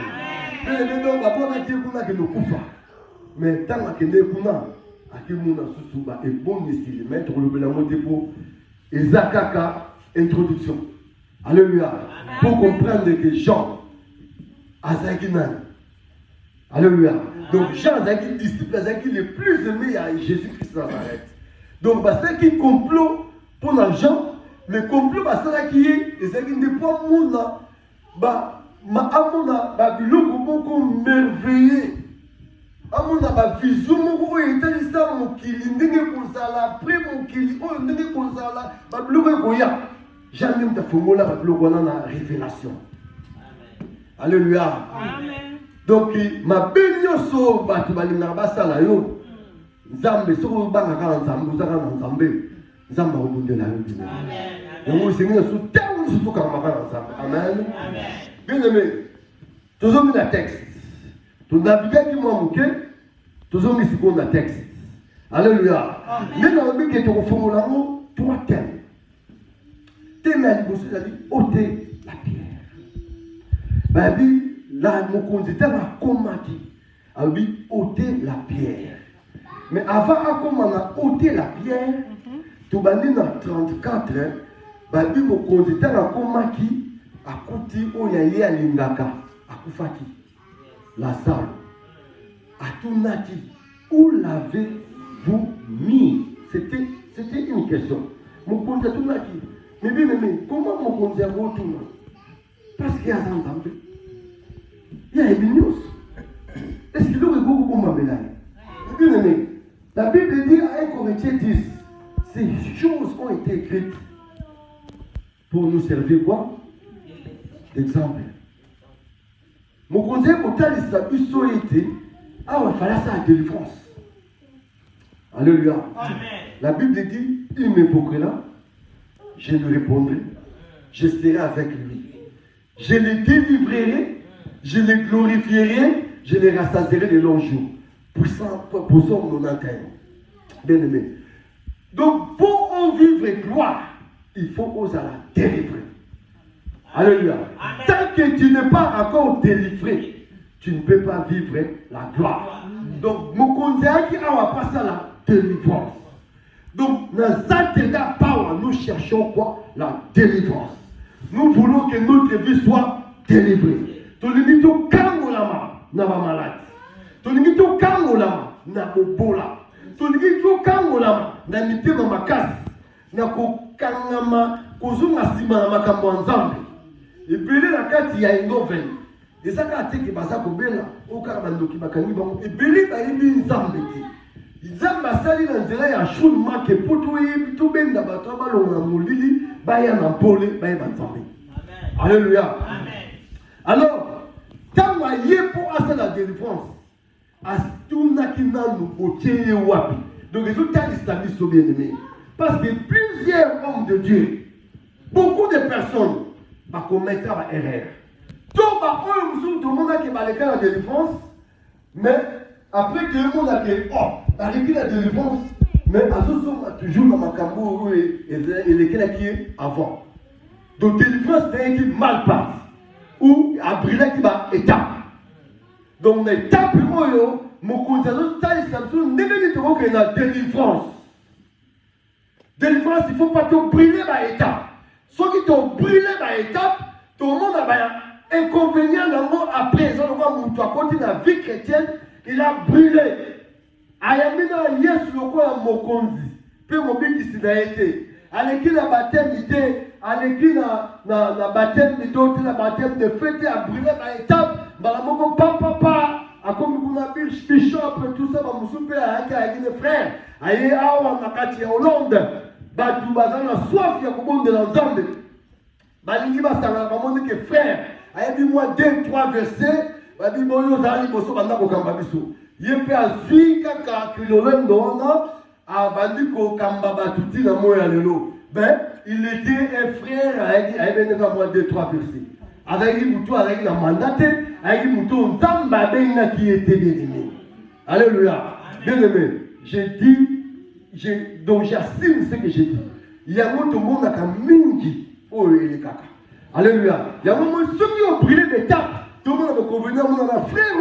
Mais tant que nous et bon ici, mettre le bélamot pour Ezakaka, introduction. Alléluia. Pour comprendre que Jean a Zakinan. Alléluia. Donc Jean a été disciple, le plus aimé à Jésus-Christ Nazareth. Donc c'est qui complot pour Jean, le complot c'est qui est, et c'est qui n'est pas mon là, ma amona, biloko beaucoup merveilleux. Amona ba vision moko etali sa mokili ndenge kozala après mokili oyo ndenge kozala ba biloko ekoya jamais mtafongola ba biloko wana na révélation. Alléluia. Amen. Donc ma benyoso bato balingaka basala yo nzambe soko bangaka na nzambe ozaka na nzambe nzambe akobundela yo bino. Amen. Yango esengi na so ntango nyonso tokamaka na nzambe. Amen. Bien aimé, tozomi na texte tonavigaki mwa moke tozomi sikoyo na texte. Alléluia. Nde nalobi ke tokofongola yango trois thèmes. Thème ya liboso ezali ôter la pierre. Babi la mokonzi ntango akomaki alobi ôter la pierre. Mais avant akoma na ôter la pierre tobandi na 34 babi mokonzi ntango akomaki akuti oyo ye alingaka akufaki Lazare. Atunaki, où l'avez-vous mis? C'était une question. Mon compte Atunaki. Mais bien aimé, comment mon compte a retourné? Parce qu'il y a un Zambé. Il y a Emilius. Est-ce qu'il aurait beaucoup pour m'amener? Bien aimé, la Bible dit à 1 Corinthiens 10, ces choses ont été écrites pour nous servir quoi? D'exemple. Mon conseil pour tel biso été, ah ouais, fallait ça à délivrance. Alléluia. Amen. La Bible dit, il m'évoquera, je lui répondrai, je serai avec lui. Je le délivrerai, je le glorifierai, je le rassasierai de longs jours. Pour son 91. Bien aimé. Donc, pour en vivre gloire, il faut oser la délivrer. Alléluia. Tant que tu n'es pas encore délivré, tu ne peux pas vivre la gloire. Donc, mon conseil qui a passé à la délivrance. Donc, dans cette power, nous cherchons quoi? La délivrance. Nous voulons que notre vie soit délivrée. Tu limites au Kangolama, n'a pas malade. Tu limites au Kangolama, n'a pas bola. Tu limites au Kangolama, n'a mis dans ma casse. N'a pas Kangama, Kozuma Sima, n'a pas Kamwanzambe. Et puis la carte, il y a une nouvelle. Et ça, quand tu es passé à Kobela, au Karabando qui m'a gagné, et Béli va y avoir une zambe. Zambe a sali dans le ya choule marqué pour tout bien d'abattre, on a moulili, baya n'a polé, baya n'a zambe. Alléluia. Alors, quand on y est pour assurer la délivrance, à tout n'a qui n'a nous potier wapi. Donc, les autres islamistes sont bien aimés. Parce que plusieurs hommes de Dieu, beaucoup de personnes, vont commettre une erreur. Donc, tout le monde a qui va aller la délivrance, mais après que le monde a dit, oh, avec la délivrance, mais à ce moment, toujours dans ma cambo et lesquels qui est avant. Donc, délivrance, c'est un qui mal parti. Ou à brûler qui va étape. Donc, l'étape, mon conseil, c'est qu'il y a délivrance. Délivrance, il ne faut pas te brûler par étape. Ceux qui t'ont brûlé par étape, tout le monde a un inconvénient dans le monde après. Tu as continué la vie chrétienne, il a brûlé. Ayamina yes loko ya mokonzi. Pe mobiki sida été. Aleki na baptême ité, aleki na baptême d'autre, na baptême de fête a brûlé par étape. Balamoko papa a comme kuna bishop tout ça ba musupe a des frères. Aye awa makati ya Hollande. Batu bazana soif ya kubondela nzambe. Balingi basanga bamoni que frère. Aye bi moi 2-3 versets, ba bi boyo zali boso banda ko kamba biso. Yepe azui kaka kilolendo wana abandi ko kamba batuti na moya lelo. Ben, il était un frère avec ben moi 2-3 versets. Avec muto avec la mandate, avec muto nzamba benga qui était bien aimé. Alléluia. Bien aimé. Donc j'assume ce que j'ai dit. Il y a un monde qui mingi. Oh, il est kaka. Alléluia. Il y a un moment ceux qui ont brûlé des tapes. Tout le monde a convenu à mon frère,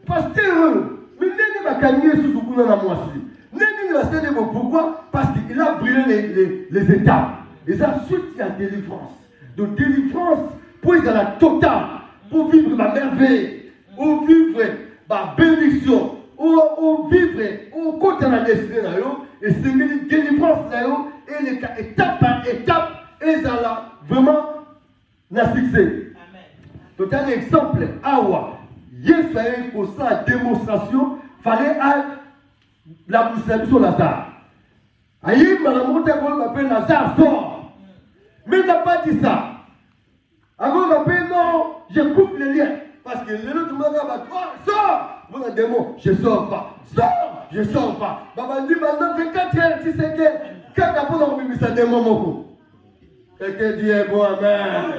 pasteur. Mais n'est pas gagné sous le coup de la moitié. N'est pas pourquoi? Parce qu'il a brûlé les étapes. Et ça, suite, il y a délivrance. Donc délivrance, pour être dans la totale, pour vivre la merveille, pour vivre la bénédiction, pour vivre au côté de la destinée, et c'est une délivrance, et les étape par étape, et ça là, vraiment, la succès. Donc un exemple, Awa, Yes fallait pour ça, démonstration, fallait la bouche sur Lazare. Aïe, madame, on m'appelle Lazare, sort. Mais il n'a pas dit ça. Avant, on m'appelle non, je coupe les liens. Parce que les autres m'ont dit, sors. Vous avez des mots, je ne sors pas. Sors, je ne sors pas. Maman dit, maintenant, 24 heures, tu sais que, quand tu as pas envie, ça des mots. Et que Dieu est bon, amen.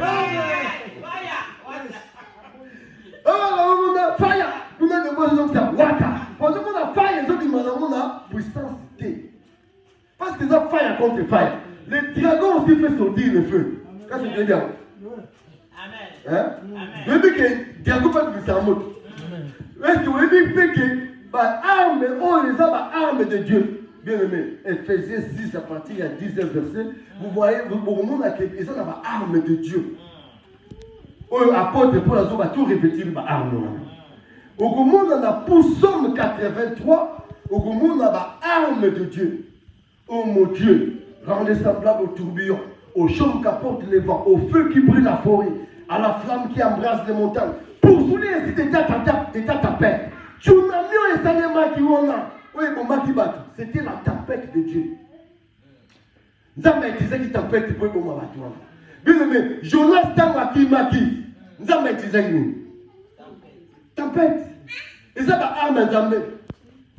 Fire, on a des mots qui sont waka. Parce qu'on a fire, les autres disent on a puissance. Parce que ça fire contre fire. Les dragons aussi fait sortir le feu. Qu'est-ce que tu veux dire? Amen. Je veux dire que les dragons pas de puissance. Est-ce que vous voulez dire que l'arme, on les a l'arme de Dieu? Bien aimé, Ephésiens 6 à partir de 10 versets, vous voyez, beaucoup de monde a qu'ils ont l'arme de Dieu. Apôtre pour la zone, tout répéter l'arme. Au monde, on a pour Somme 83, au monde, on a l'arme de Dieu. Oh mon Dieu, rendez semblable au tourbillon, au chaume qu'apporte les vents, au feu qui brûle la forêt, à la flamme qui embrasse les montagnes. Pour soulever ainsi des tapettes. Tu n'as mieux installé qui on a. Oui, bon, c'était la tempête de Dieu. Nzambe disait qu'il tempête pour bon mabatouana. Bien aimé, Jonas Maki. Nzambe disait qu'il tempête. Et ça va arme Nzambe.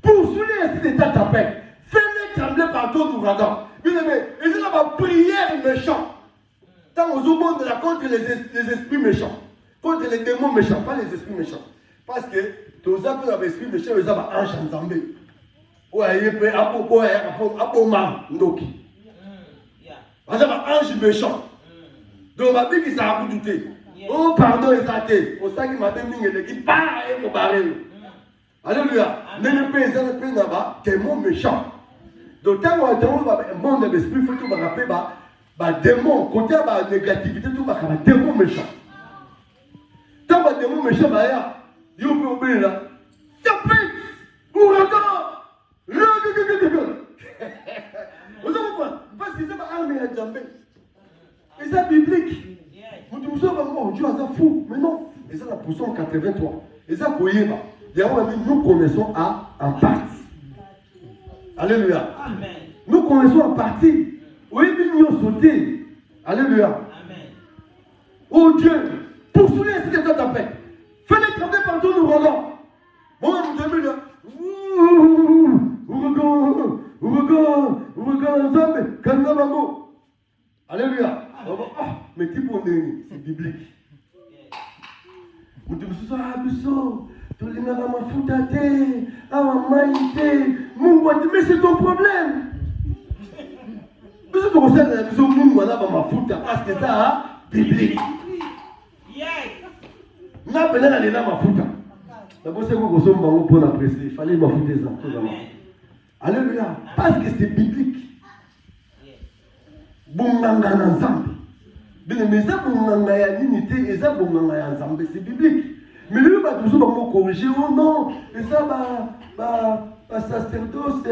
Pour soulever ainsi des tapettes. Fais-les trembler par ton ouragan. Bien aimé, et ça va prière méchant. Dans le monde de la contre les esprits méchants. Contre les démons méchants, pas les esprits méchants. Parce que tous les esprits méchants, ils ont un ange Nzambe. Ouais, il peut apoma ndoki. Parce que ange méchant. Donc ma vie qui s'est douté. Oh pardon, il s'est été. Au ça qui m'a donné une qui part et pour barrer. Alléluia. Même le pays là-bas, démon méchant. Donc tant qu'on a un monde de l'esprit, il faut tout me rappeler, démon, côté de négativité, tout va faire démon méchant. Tant que démon méchant, il y a un peu là. Tapez, ouragan. Vous savez pourquoi? Parce que c'est ma arme à Djambé. Et c'est biblique. Vous dites, Dieu a fou. Mais non. Et ça, la position 83. Et ça, vous voyez, nous connaissons en partie. Alléluia. Amen. Nous connaissons en partie. Oui, nous avons sauté. Alléluia. Amen. Oh Dieu, poursuivez ainsi les temps d'après. Fais-les trembler partout, nous rendons. Bon, nous devons là. Alléluia. Mais qui pour nous, c'est biblique. Nous devons se mais c'est ton problème. Parce que ça, biblique. Il fallait m'affouter ça. Alléluia. Parce que c'est biblique. C'est biblique. Mais lui, il va toujours me corriger. Oh non, et ça, sacerdoce,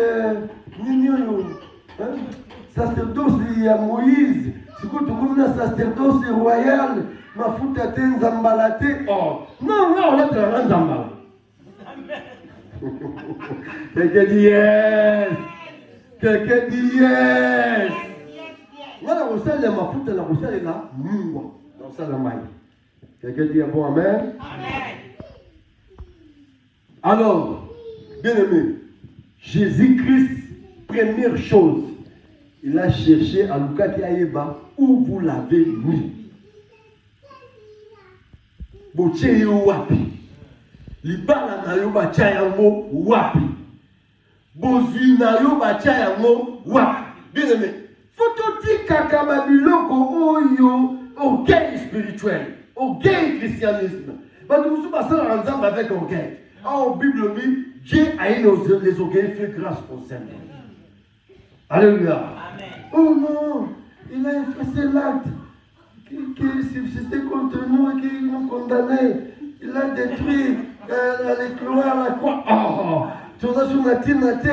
sacerdoce, il y a Moïse. C'est quoi tout le monde, sacerdoce royal, ma foute à Zambalaté. Oh, non, on a un Zambala. Quelqu'un dit yes. Quelqu'un dit yes. Voilà, on sait ma foute, la rousselle est là. On sait la maille. Quelqu'un dit un bon amen. Amen. Alors, bien aimé, Jésus-Christ, première chose, il a cherché à Lukati Aïeba où vous l'avez mis. Boche wapi. Libala na yo bacha yango wapi. Bozui na yo bacha yango wapi. Bien aimé, faut dire kaka biloko oyo orgueil spirituel. Orgueil christianisme. Parce que nous sommes passés ensemble avec orgueil. En Bible, Dieu a eu les orgueils fait grâce au Seigneur. Alléluia. Amen. Oh non, il a effacé l'acte qui subsistait contre nous et qui nous condamnait. Il a détruit les cloires à la croix. Oh, tout ça sur la tinate,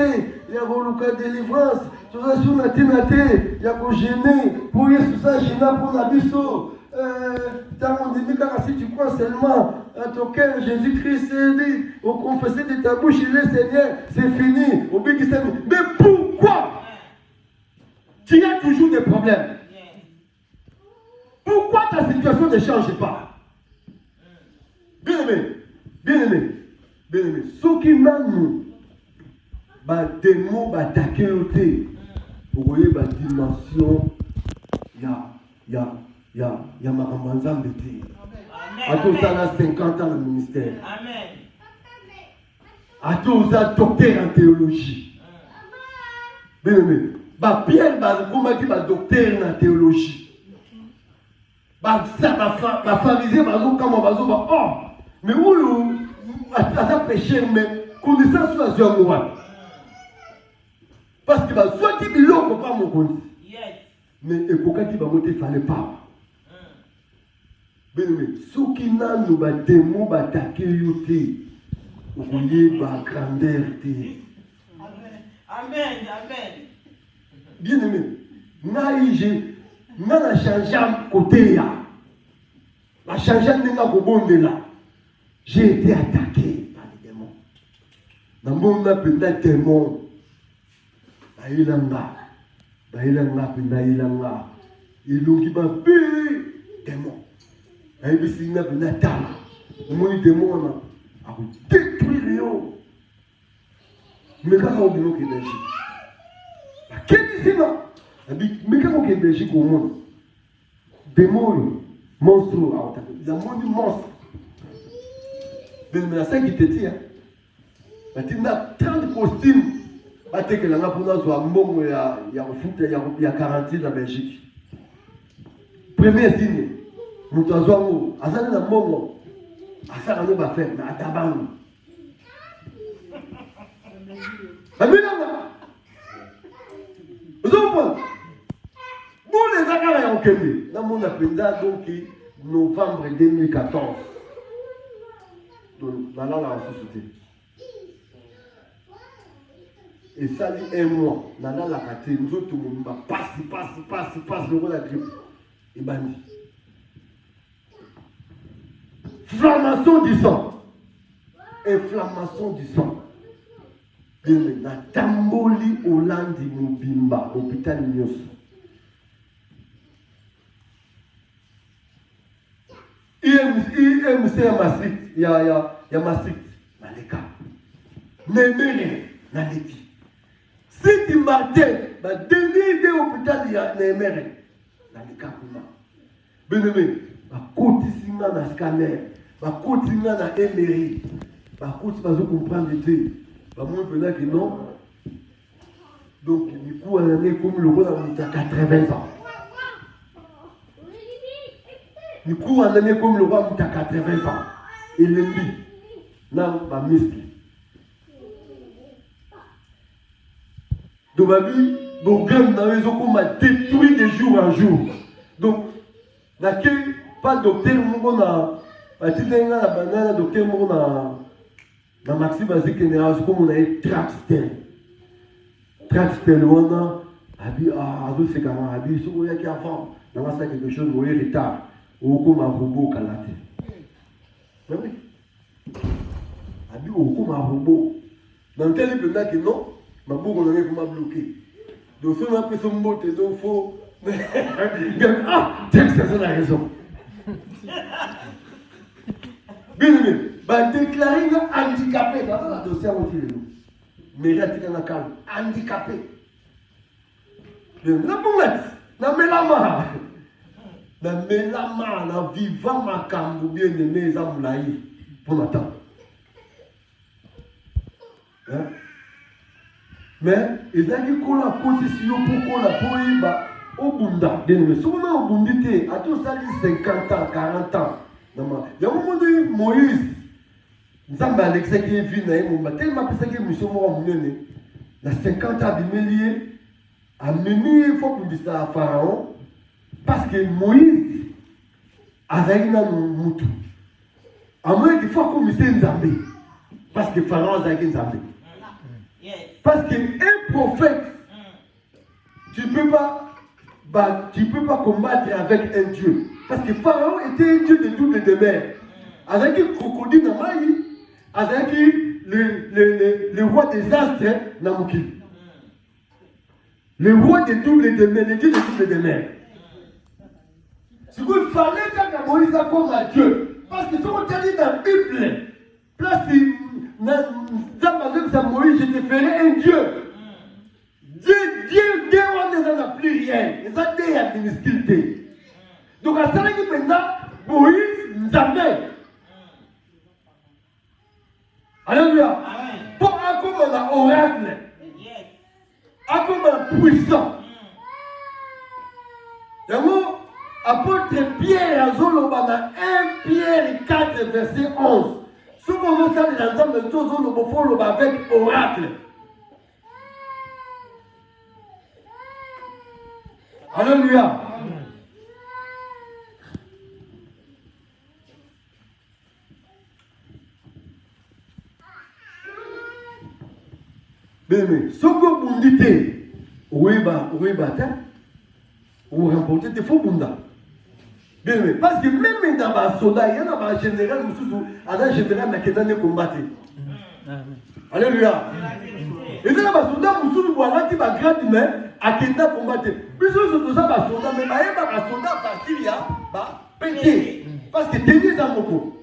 il y a le délivrance. Tout ça sur la tinate, il y a le gêner. Pour y tout ça, gêner pour la biseau. Si tu crois seulement à ton cœur, Jésus-Christ s'est dit, au confesser de ta bouche, il est Seigneur, c'est fini. Mais pourquoi tu as toujours des problèmes? Pourquoi ta situation ne change pas? Bien aimé, ce qui m'a nous, des mots, d'attaquer vous voyez, la dimension, il y a ma ramazan de thé. À tous ça, 50 ans de ministère. Amen. À tous ça, docteur en théologie. Bien aimé. Pierre, comment dit docteur en théologie. Ma pharisien, oh, mais où à péché, mais connaissance sur la moi. Parce que soit qui ne peut pas mon compte. Mais et pourquoi il ne fallait pas. Bien aimé, ceux qui n'ont pas de démons, attaquer yoté. Vous voyez ma grandeur. Amen. Bien aimé, n'a pas changé côté là. La changé de là. J'ai été attaqué par les démons. Dans le monde, il y a des démons. Il y a des démons. Il y a des démons. À vous détruire. Mais quand on dit que Belgique, qu'est-ce que c'est là? Mais quand on dit Belgique au monde, démons, monstres, il y a un monde monstre. Mais la scène qui te dit, tu as 30 costumes Bate que l'anga pour nous soit mbongo ya foot ya quarantaine en Belgique. Premier signe, nous avons azali na mbongo, asala no ba faire na tabango. Amina. Vous comprenez? Bon les agara ya okende, na mon apenda donc novembre 2014. Donc là la société. Et ça dit un mois, dans la catégorie, nous autres, tout le monde passe, le rôle de la grippe. Et bandi. Inflammation du sang. Inflammation du sang. La Tamboli Hollande Mobimba, hôpital Nyos. IMC à Maastricht, il y a Maastricht, Maleka. Néméré, Naleki. Si tu m'attends, ma dernier hôpital, il y a Néméré, Naleka Kuma. Bien-aimé, ma côte ici, na scanner, ma côte ici, na éméré, ma côte, pas comprendre l'été. Bah, moi, je veux dire que non. Donc, du coup, on est comme le rôle à 80 ans. Du coup, on est comme le roi à 80 ans. Et l'ennemi, n'a pas muscle. Donc, ma vie, Bourgogne, dans les eaux, m'a détruit de jour en jour. Donc, l'accueil, pas docteur, on a, la banane, docteur, on a. Dans Maxime Azik Général, comme on a eu Traxtel. Traxtel, on a dit, c'est quand même, il y a qui avant, dans ça quelque chose, on a eu retard. Ou comme un robot calaté. Mais oui. Il dit, comme un robot. Dans tel pays que non, ma boucle, on a comme bloqué. Donc, si on a pris son mot, c'est donc faux. Ah, Traxtel, a raison. Bien aimé. Bah, déclarer handicapé, dans la dossier, on dit nous. Mais il y a un calme, handicapé. Na boulet, na melama. Na melama, na vivant ma cambo, bien aimé, les amoulaïs, pour m'attendre. Mais, il y a dit qu'on a position pour qu'on a poïba au Bunda. Bien aimé, souvent au Bundité, à tout ça, 50 ans, 40 ans. Il y a un moment donné, Moïse. Nous avons Alexis qui est venu, tellement que c'est monsieur Moura Mounene, la 50 ans de milliers, a mené, il faut qu'on dise ça à Pharaon, parce que Moïse a réuni dans le moutou. À moins qu'il faut qu'on dise Nzambé, parce que Pharaon a réuni Nzambé. Parce qu'un prophète, tu ne peux pas combattre avec un Dieu. Parce que Pharaon était un Dieu de toutes les mers. Avec un crocodile dans la main, avec le roi des astres, Namuki. Le roi des doubles de mer, le Dieu des doubles de mer. Ce qu'il fallait quand Moïse a comme à Dieu. Parce que ce qu'on t'a dit dans la Bible, place dans Moïse, je te ferai un Dieu. Dieu, on est dans la plus rien. Et ça, Dieu a des difficultés. Donc, à ça, maintenant, Moïse, Nzambé. Alléluia. Pour un comme un oracle, un comme un puissant. D'abord, apôtre Pierre à Zolobana, 1 Pierre 4, verset 11. Ce qu'on veut faire dans l'ensemble de tous Zolobo avec oracle. Alléluia. Bien, ce que vous dites, oui, vous remportez des faux bunda. Bien, parce que même dans les soldats, il y a un général, un général qui est dans le combat. Alléluia. Et dans les soldats, vous avez un grand humain qui est dans le combat. Puis, ce sont des soldats, mais il y a un soldat parti, il y a pété. Parce que tu es dans mon coup.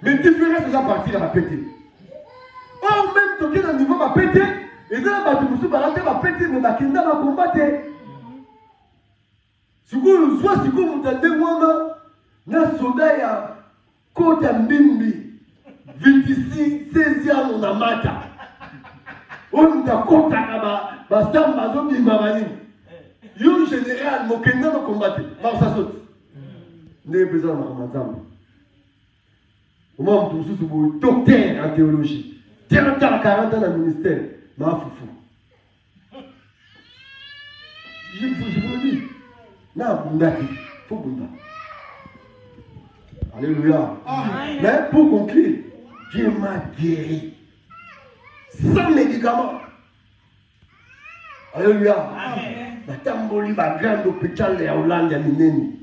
Mais différents de gens partis, il va péter. Or, même si tu es dans le niveau, va péter. Et dans la bataille, tu vas péter, mais tu va combattre. Si vous avez un soldat, il y a Kota Mbimbi, 26, 16 ans, on a mata. On t'a compté à ma samba, zone de Mamanine. Yo général, mon kenda va combattre. Par sa saute. N'est besoin de ma samba. Moi, je suis docteur en théologie. 30 ans, 40 ans dans le ministère. Ma foufou. Je vous le dis. Non, Bunda, il faut Bunda. Alléluia. Mais pour conclure, Dieu m'a guéri. Sans médicaments. Alléluia. Natamboli va grand hôpital de Hollande à Mineni.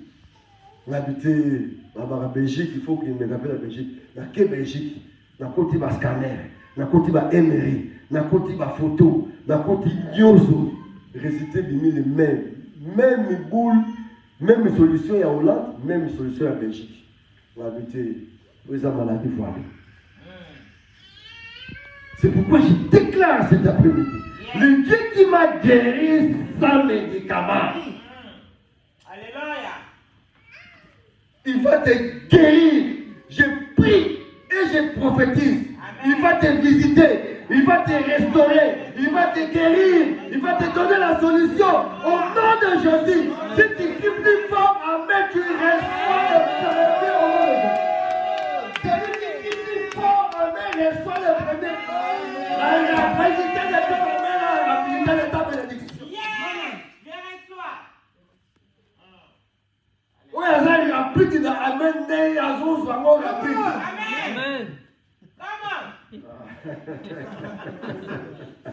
On habitait en Belgique, il faut qu'il me rappelle la Belgique. Dans quelle Belgique? Dans côté de scanner, dans côté de MRI, dans côté de photo, dans côté de Nyoso. Résultat de les mêmes boules, même solution à Hollande, même solution à Belgique. On habitait aux maladies voilées. C'est pourquoi je déclare cet après-midi. Le Dieu qui m'a guéri sans médicament. Alléluia. Il va te guérir. Je prie et je prophétise. Il va te visiter. Il va te restaurer. Il va te guérir. Il va te donner la solution. Au nom de Jésus. Si tu cries plus fort, amen, tu reçois le premier au nom de Jésus. Celui qui crie plus fort, amen, reçoit le premier. La présidente de ton amen, la présidente de ta bénédiction. Viens reçois. Oui, il y a plus de amen, il y a zone, Amen. Come on.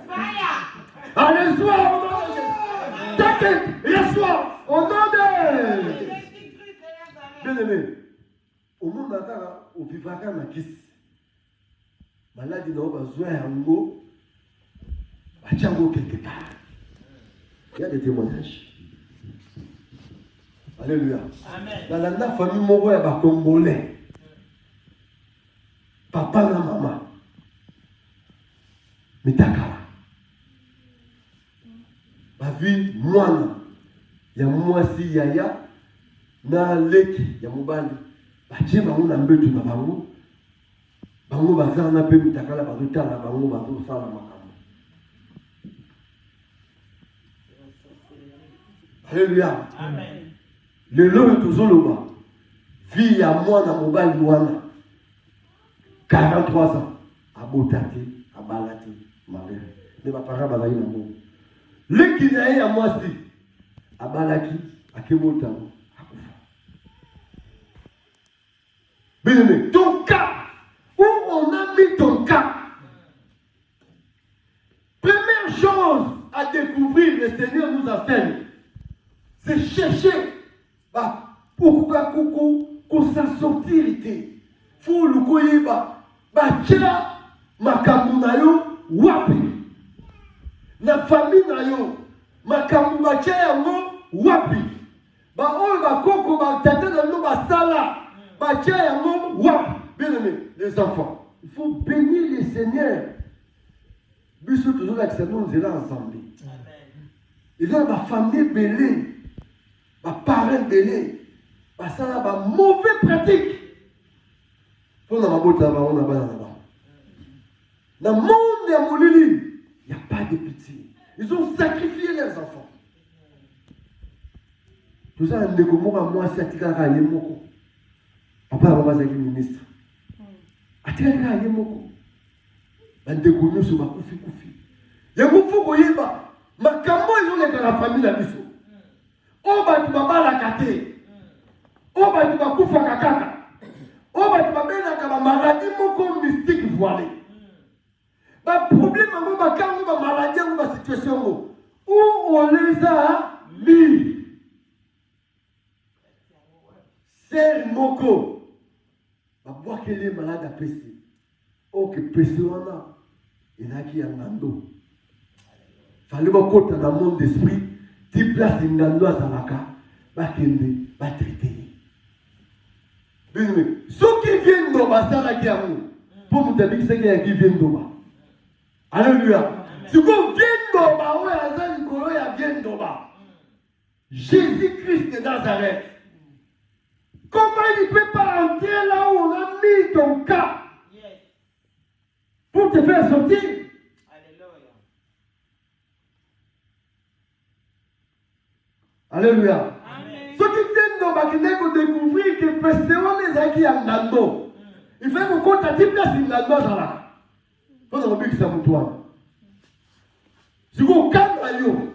Fire. Allez, reçois au nom de Jésus. T'inquiète, reçois au nom de Jésus. Bien-aimé, au monde au vivaka na kisi. Maladi na besoin yango. Bachango quelque part. Il y a des témoignages. Alléluia. Amen. Dans la famille moko ya ba Congolais. Papa na maman. Mitakala. Ma vie mwana ya mwasi yaya na leki ya mobali. Batie bango na mbetu na bango. Bango baza na pe mitakala bazotala bango bazosala makambo. Alléluia. Amen. Le lot est toujours là-bas. Vie à moi dans mon bal Luana. 43 ans. À Botati, à Balati, ma mère. Mais ma parent m'a dit dans mon. Le qui n'a à moi si. À Balaki, à Kemotamo, à Koufa. Bien aimé, ton cas. Où on a mis ton cas. Première chose à découvrir, le Seigneur nous a fait. C'est chercher. Pourquoi qu'on s'en sortir était faut le koyeba batia makambu na yo wapi na famille na yo makambu batia yango wapi ba oyo ba koko ba tata na no ba sala batia yango wapi. Bien aimé les enfants, il faut bénir le Seigneur. Biso toujours avec ça nous là ensemble. Amen. Ils ont ma famille belée. Ma parent belé, ça a ma mauvaise pratique. Pour la botte là-bas, on a pas là-bas. Dans le monde de Moulili, il n'y a pas de pitié. Ils ont sacrifié leurs enfants. Tout ça, on est comme moi, c'est Atikara Yemoko. Papa, maman, c'est le ministre. Atikara Yemoko. On est comme sur ma koufi. Il y a beaucoup de gens qui ont dans la famille la mission. Oba tu babala kate. Oba tu bakufa kakaka. Oba tu babela ka maladie moko mystique voilée. Ba problème ngo ba kango ba maladie ngo ba situation ngo. Où on les a mis. C'est moko. Ba bois que les malades a pesté. Oh que pesté wana. Il a qui ngando. Fallait ba kota dans le monde d'esprit. Si place ngando azalaka bakende batraiter. Bien-aimé, ceux qui viennent d'Oba, ça la guerre. Pour vous dire que c'est qui viennent d'Oba. Alléluia. Si vous venez d'Oba, oui, Azal Nikolo, il vient d'Oba. Jésus-Christ de Nazareth. Comment il ne peut pas entrer là où on a mis ton cas pour te faire sortir? Alléluia. Alléluia. Ce qui fait que découvrir que Pestéon les a qui a nando. Il fait qu'on compte à 10 places in nando là. Faut dans le but que ça vous toi. Si vous calme à yo.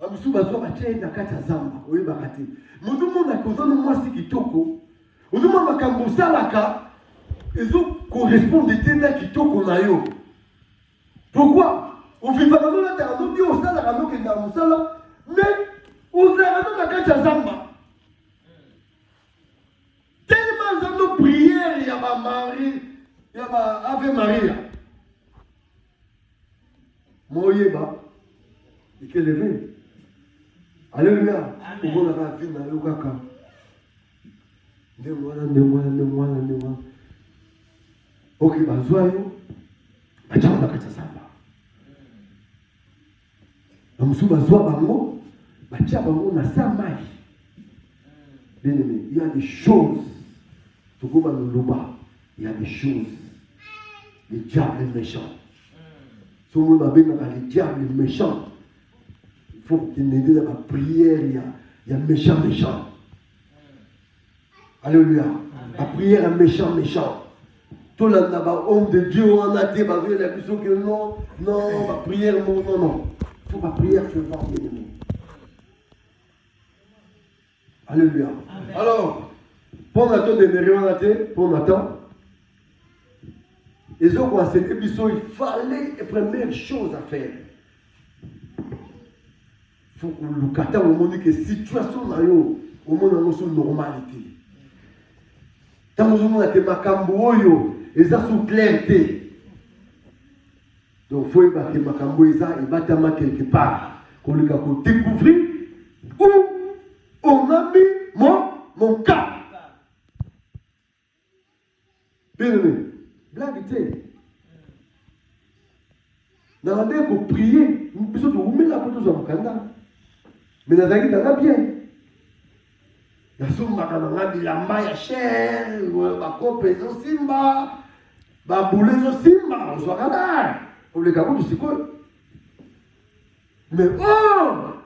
Amusu bazo batie na kata zamba. Oui bakati. Mudu mona kozana mwasi kitoko. Mudu mona makambo salaka. Ils ont correspondé à kitoko na yo. Pourquoi? Au vivant dans la terre, nous disons ça, la nous qui n'a pas mais on a la carte zamba. Tellement de prières, il y a ma Marie, il y a ma Ave Maria. Moyeba, il est levé. Alléluia. On va la vie dans le kaka. Ne moi. Ok, bah zoyo, bah tiens la carte zamba. Amusu bazwa bango, batia bango na samai. Bien aimé, il y a des choses. Tokoma noloba, il y a des choses. Les diables méchants. Si on a bien les diables méchants, il faut qu'il y ait dans la prière, il y a méchant. Alléluia. La prière est méchant. Tout le monde, homme de Dieu, on a dit, la question que non, la prière, non. Il faut que la prière fervente, bien aimé. Alléluia. Amen. Alors, pour Nathan de Mérionate, pour Nathan, ils ont enseigné, il fallait la première chose à faire. Il faut que le kata au monde que situation na yo, au monde a une normalité. Tant que nous avons makambo yo, ils ont sous clarté. Donc, il faut que makambo eza et batama quelque part, qu'on le découvrir où on a mis mon cas. Bien aimé, blague était. Dans la mer, pour prier, nous besoin de remettre la photo sur le canal. Mais dans la vie, on a bien. La somme, on a mis la maille chère, ma coupe est au simba, ma boule est au simba, on soit canal. Pour les cabos du Sikol. Mais et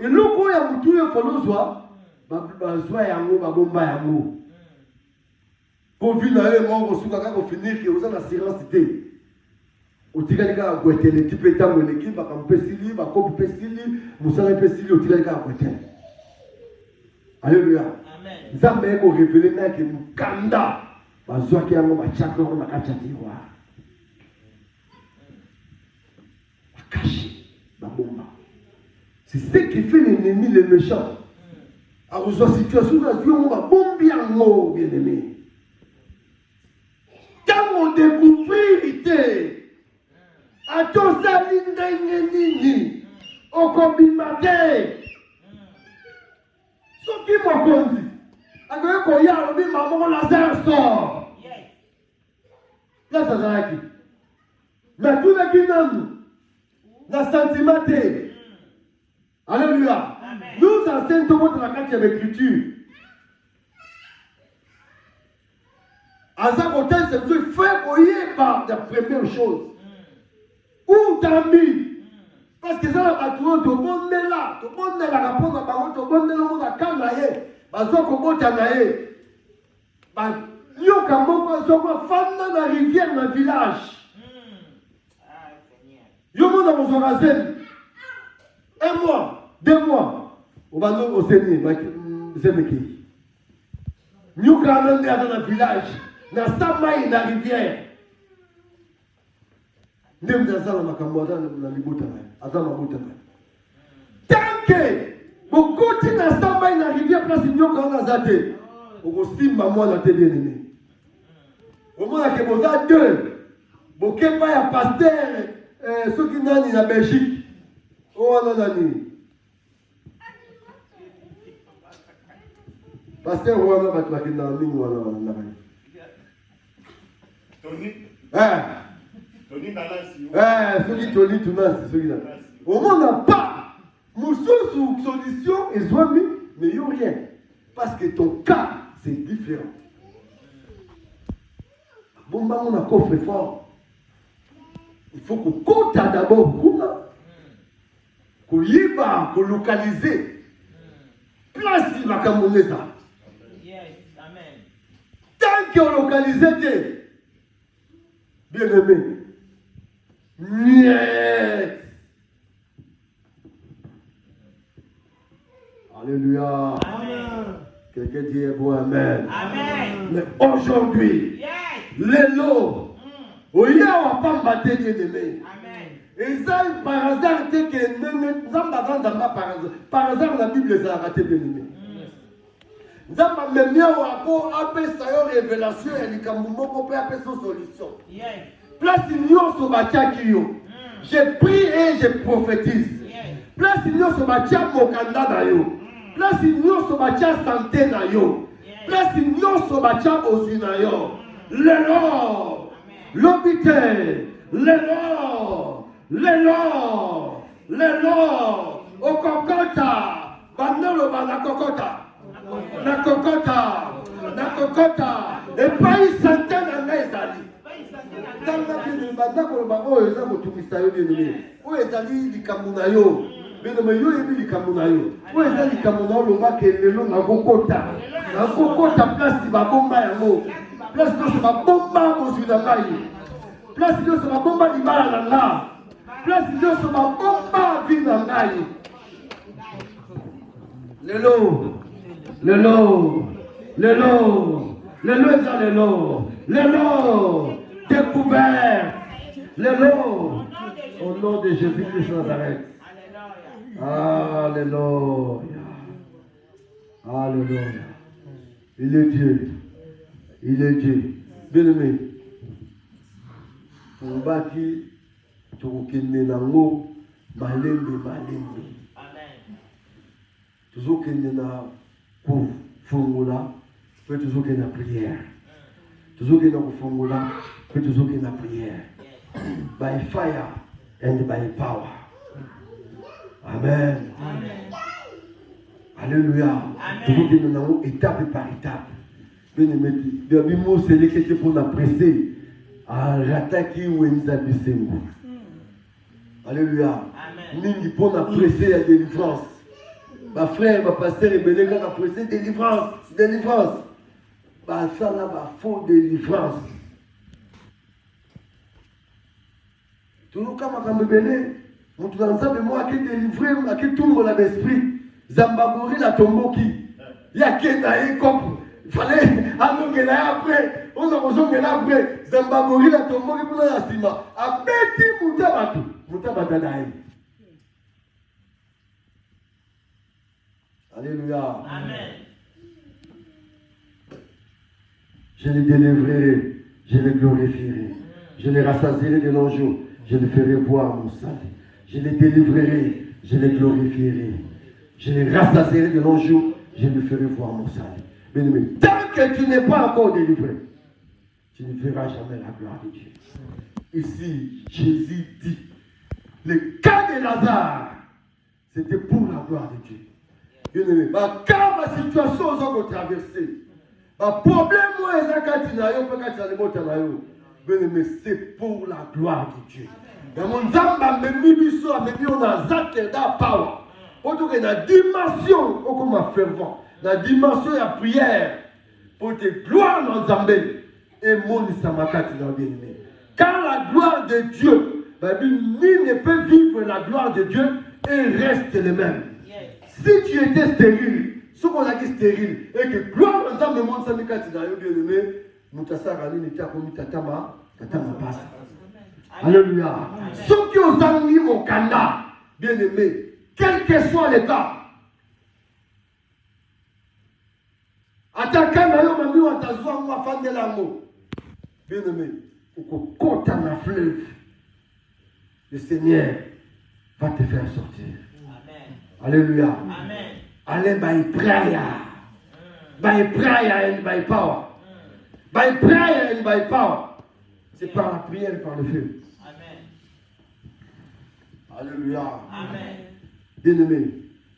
le coup, il y a tout le follow soit. Soit yango, bomba yango. Pour venir aller, moi, on va finir que vous avez la silence cité. Au Tigalika, vous êtes les types états de l'équipe, vous avez Pessili, vous avez Pessili, vous avez Pessili, au Tigalika, vous êtes. Alléluia. Vous avez révélé que nous kanda. Vous avez un mot, vous avez un mot, caché la bombe. C'est ce qui fait l'ennemi, les méchants. À vous en situation, on va bomber en mot, bien aimé. Quand on découvre vérité, à tout ça, nini, au combimate, ce qui m'a conduit, à que y a le maman Lazare sort. Là, ça va qui. Mais tout le qui nous. La sentimenté. Alléluia. Amen. Nous enseignons tout le monde la carte de l'écriture. À ça côté, c'est de faire voyer par la première chose. Où t'as mis? Parce que ça, la bâtiment, tout le monde est là. Tout le monde est là. Tout le monde est là. Tout le monde est là. Tout le monde est là. Tout le monde est là. Tout le monde est rivière dans le village. Yo monde a besoin de 1 mois, 2 mois. On va nous au Seigneur, Zemeki. Nous quand même dans le village, dans sa main dans la rivière. Nous dans ça la Cambodia dans Libota, attends ma bota. Tant que vous continuez dans sa main dans la rivière place nous quand on a zaté. On va simba moi dans tes bien-aimés. Au moins que vous avez 2. Vous qu'est pas un pasteur ceux qui sont en Belgique, oh non, pasteur, on va battre la ligne, on va Tony Nanasi. Celui Tony Nanasi, celui-là. Au moins, on n'a pas. Nous sommes sous solution et zoami, mais il n'y a rien. Parce que ton cas, c'est différent. Bon, on a coffre fort. Il faut qu'on compte d'abord qu'on y va, qu'on localise place makamboleza. Yes. Amen. Tant qu'on localisait, bien aimé, niet. Alléluia. Amen. Quelqu'un dit un bon amen. Amen. Mais aujourd'hui, Yes. les lots, il y a un pas battu bien aimé. Amen. Et ça, par hasard, c'est que par hasard, la Bible les a ratés bien aimé. Nzamba memia wako apesa yo révélation ya likambo moko pe apesa solution. Yes. Place nyonso batiaki yo. Je prie et je prophétise. Yes. Place nyonso batia mokanda na yo. Place nyonso batia santé na yo. Place nyonso batia ozwi na yo. Lelo, l'obité, lelo, okokota, bandelo bana kokota. Na kokota, et pas une centaine d'années ezali. Tanga bien banda ko ba o eza ko tumisa yo bien aimé. O ezali likambo na yo. Bien aimé yo ebi likambo na yo. O ezali likambo na lo ba ke lelo na kokota. Na kokota place ba bomba yango. Place no ba bomba mo zina kai. Place no ba bomba di bala na nga. Place no ba bomba vina ngai. Lelo, découvert, au nom de Jésus-Christ de Nazareth. Alléluia. Il est Dieu. Bien aimé, pour bâtir, pour qu'il n'ait nango, malembe. Toujours qu'il y a pour formula, peut toujours qu'il y a prière. Toujours qu'il y a formula, peut toujours qu'il y a prière. By fire and by power. Amen. Alléluia. Toujours qu'il y a étape par étape. Bien aimé, le mot c'est l'écriture pour apprécier à l'attaque où nous avons. Alléluia. Nous pour apprécier la délivrance. Ma frère, ma pasteur et Bénéga a pressé délivrance. Bah ça là, bah faux délivrance. Toujours comme ma béné, mon tout ensemble moi qui délivré, qui tout mon l'esprit. Zambagori la tomboki. Il y a qui n'a comme il fallait annoncer là après. On a besoin de là après. Zambagori la tomboki pour la sima. A petit mutabatu naï. Alléluia. Amen. Je les délivrerai, je les glorifierai, je les rassasierai de longs jours, je les ferai voir mon salut. Je les délivrerai, je les glorifierai, je les rassasierai de longs jours, je les ferai voir mon salut. Bien-aimé, tant que tu n'es pas encore délivré, tu ne verras jamais la gloire de Dieu. Ici, Jésus dit, le cas de Lazare, c'était pour la gloire de Dieu. Bien-aimé, quand ma situation est traversée, ma problème bien-aimé, c'est pour la gloire de Dieu. Dans mon âme, on a power. On a la dimension, comme un fervent, la dimension de la prière, pour te gloire dans Zambé. Et mon isamakati dans bien-aimé. Quand la gloire de Dieu, nul ne peut vivre la gloire de Dieu et reste le même. Si tu étais stérile, ce qu'on a dit stérile, et que gloire dans Zambé, mon isamakati dans bien-aimé, Moutasarani n'était pas comme Tatama passe. Alléluia. Ceux qui ont mis mon canard, bien-aimé, quel que soit le cas, attaquant na yo mami watazwa moi fan de l'amour. Bien-aimé, au côté dans la fleuve, le Seigneur va te faire sortir. Amen. Alléluia. Amen. Allez, by prayer. By prayer and by power. By prayer and by power. C'est par la prière et par le feu. Amen. Alléluia. Amen. Bien-aimé,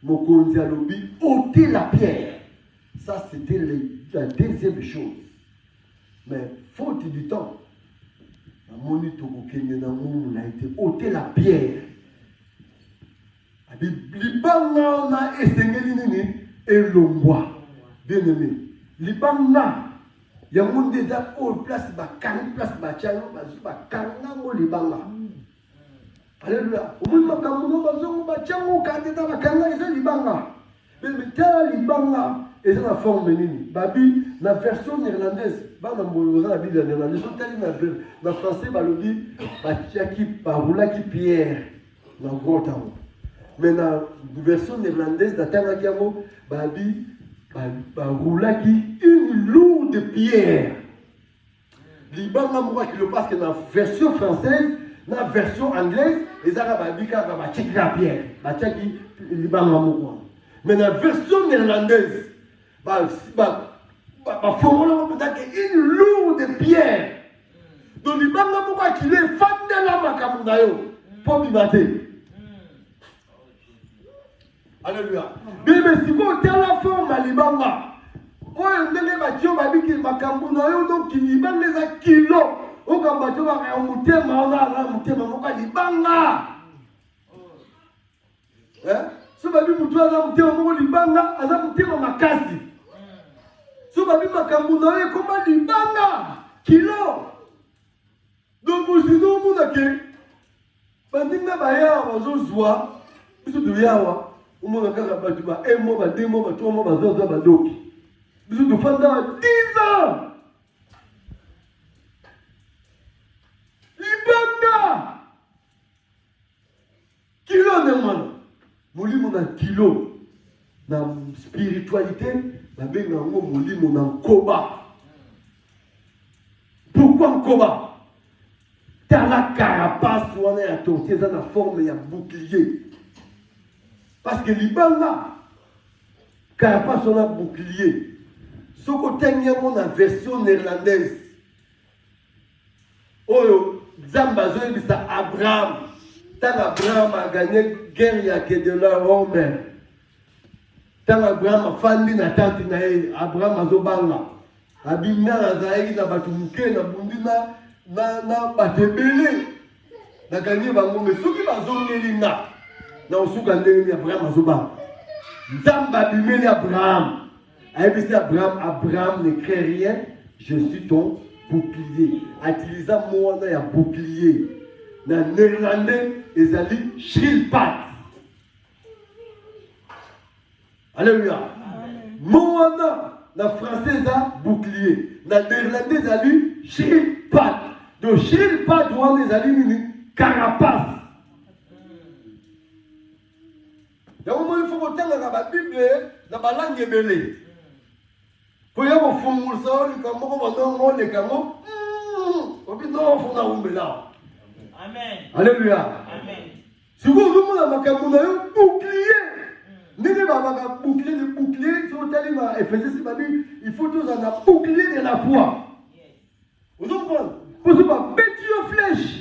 Mokonzi Alobi, ôter la pierre. Ça, c'était la deuxième chose. Mais faute du temps, on a été ôter la pierre. elongwa. Bien aimé. Libanga. Il y a un monde déjà au place place bachango bakanga libanga. Alléluia. Au monde makamuno bazongo bachango kandeta bakanga eza libanga. Mais tala libanga eza na forme nini? Babi na version néerlandaise, ba na mbolo na Bible néerlandaise, tali na français balobi batiaki barulaki pierre na grota. Mais na version néerlandaise datanga yango babi barulaki une lourde pierre. Libanga moi qui le passe que dans version française, dans la version anglaise, les arabes babika va checker la pierre, va checker libanga moi. Mais dans la version néerlandaise, une lourde pierre. Donc libanga moi qui le fandela makamunayo pour bimater. Alléluia. Mais si vous avez la forme à libanga, vous avez battu babiki makamuna yo donc libanga les a kilo. Au kambato ba ka mutema ona mutema moka libanga. So babi mutu ala mutema moka libanga, aza mutema makasi. So babi makamuna yo koma libanga kilo. Donc vous sinon vous n'avez bandinga baya bazozwa biso de yawa. Au moins, quand on va un mois, 2 mois, 3 mois, 2 mois, nous devons pendant 10 ans. Libanga. Kilo de man. Moli mon kilo. Dans la spiritualité, la benga moli mon koba. Pourquoi en koba? T'as la carapace, on est à ton dans la forme, il y a bouclier. Parce que libanga, carapace on a bouclier. Ce côté il y a la version néerlandaise. Oh, Zambazo c'est Abraham. Tant Abraham a gagné guerre il y a que de la Rome. Tant Abraham a fandi na tante na Abraham a zobanga. Abimna na zaï na batumuke na bundina na batebele. Na gagné bango mais ceux qui bazongeli na. Dans ce cas, Abraham a zoba. Zamba bimeli Abraham. Abraham ne crée rien. Je suis ton bouclier. Utilisant moi na ya bouclier. Na néerlandais, ezali shilpat. Alléluia. Moi na français za bouclier. Na néerlandais ezali shilpat. Donc shilpat on ezali ni carapace. Il faut que la Bible dans la langue ebele. Pour y avoir fondé ça, le camo va le camo. Amen. Alléluia. Amen. Si vous avez un bouclier, le bouclier, il faut tous un bouclier de la foi. Vous comprenez? Pour ce pas bêtire flèche.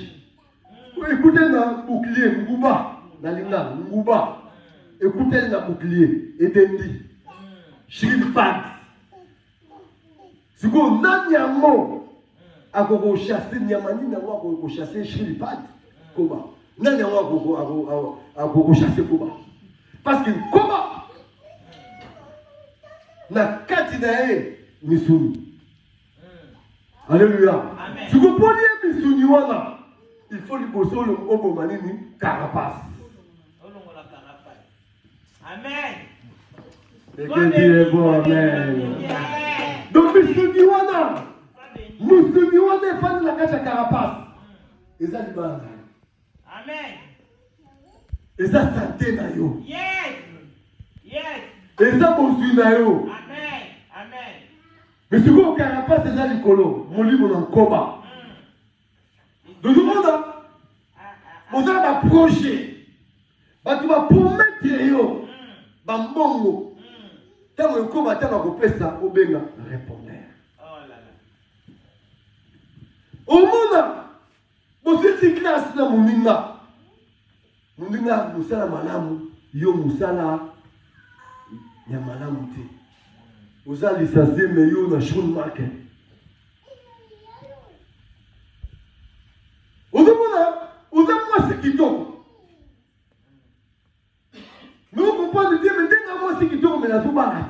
Écoutez un bouclier, Ngouba, Nalinga, Ngouba. Écoutez le bouclier, Edendi, Shilpat. Si vous n'avez pas de mot, à vous chasser, Niamani n'a pas vous chasser Shilpat, Koba. N'a pas vous chasser Koba. Parce que Koba, n'a qu'à Missouni. Alléluia. Si vous prenez Missouni, il faut lui bosser le Obo Manini, Carapace. Amen. Amen. Donc, Missouni wana est fan de la cage à carapace. Et ça, c'est bon. Amen. Et ça, santé na yo. Yes. Et ça, bonsoir na yo. Amen. Mais si vous avez carapace, c'est ça l'icolo. Mon livre, on en combat. Donc, tout le monde, on a un projet. Tu vas promettre yo. Bambongo. Tant que comme attends à ça au benga répondeur. Oh là là. Au monde, vous êtes classe na muninga. Muninga musala malamu, yo musala ya malamu te. Uzali sase me yo na shun market. Uzamwa sikito. Nous comprenons Dieu, mais dès que moi c'est qui tombe, mais la tout barate.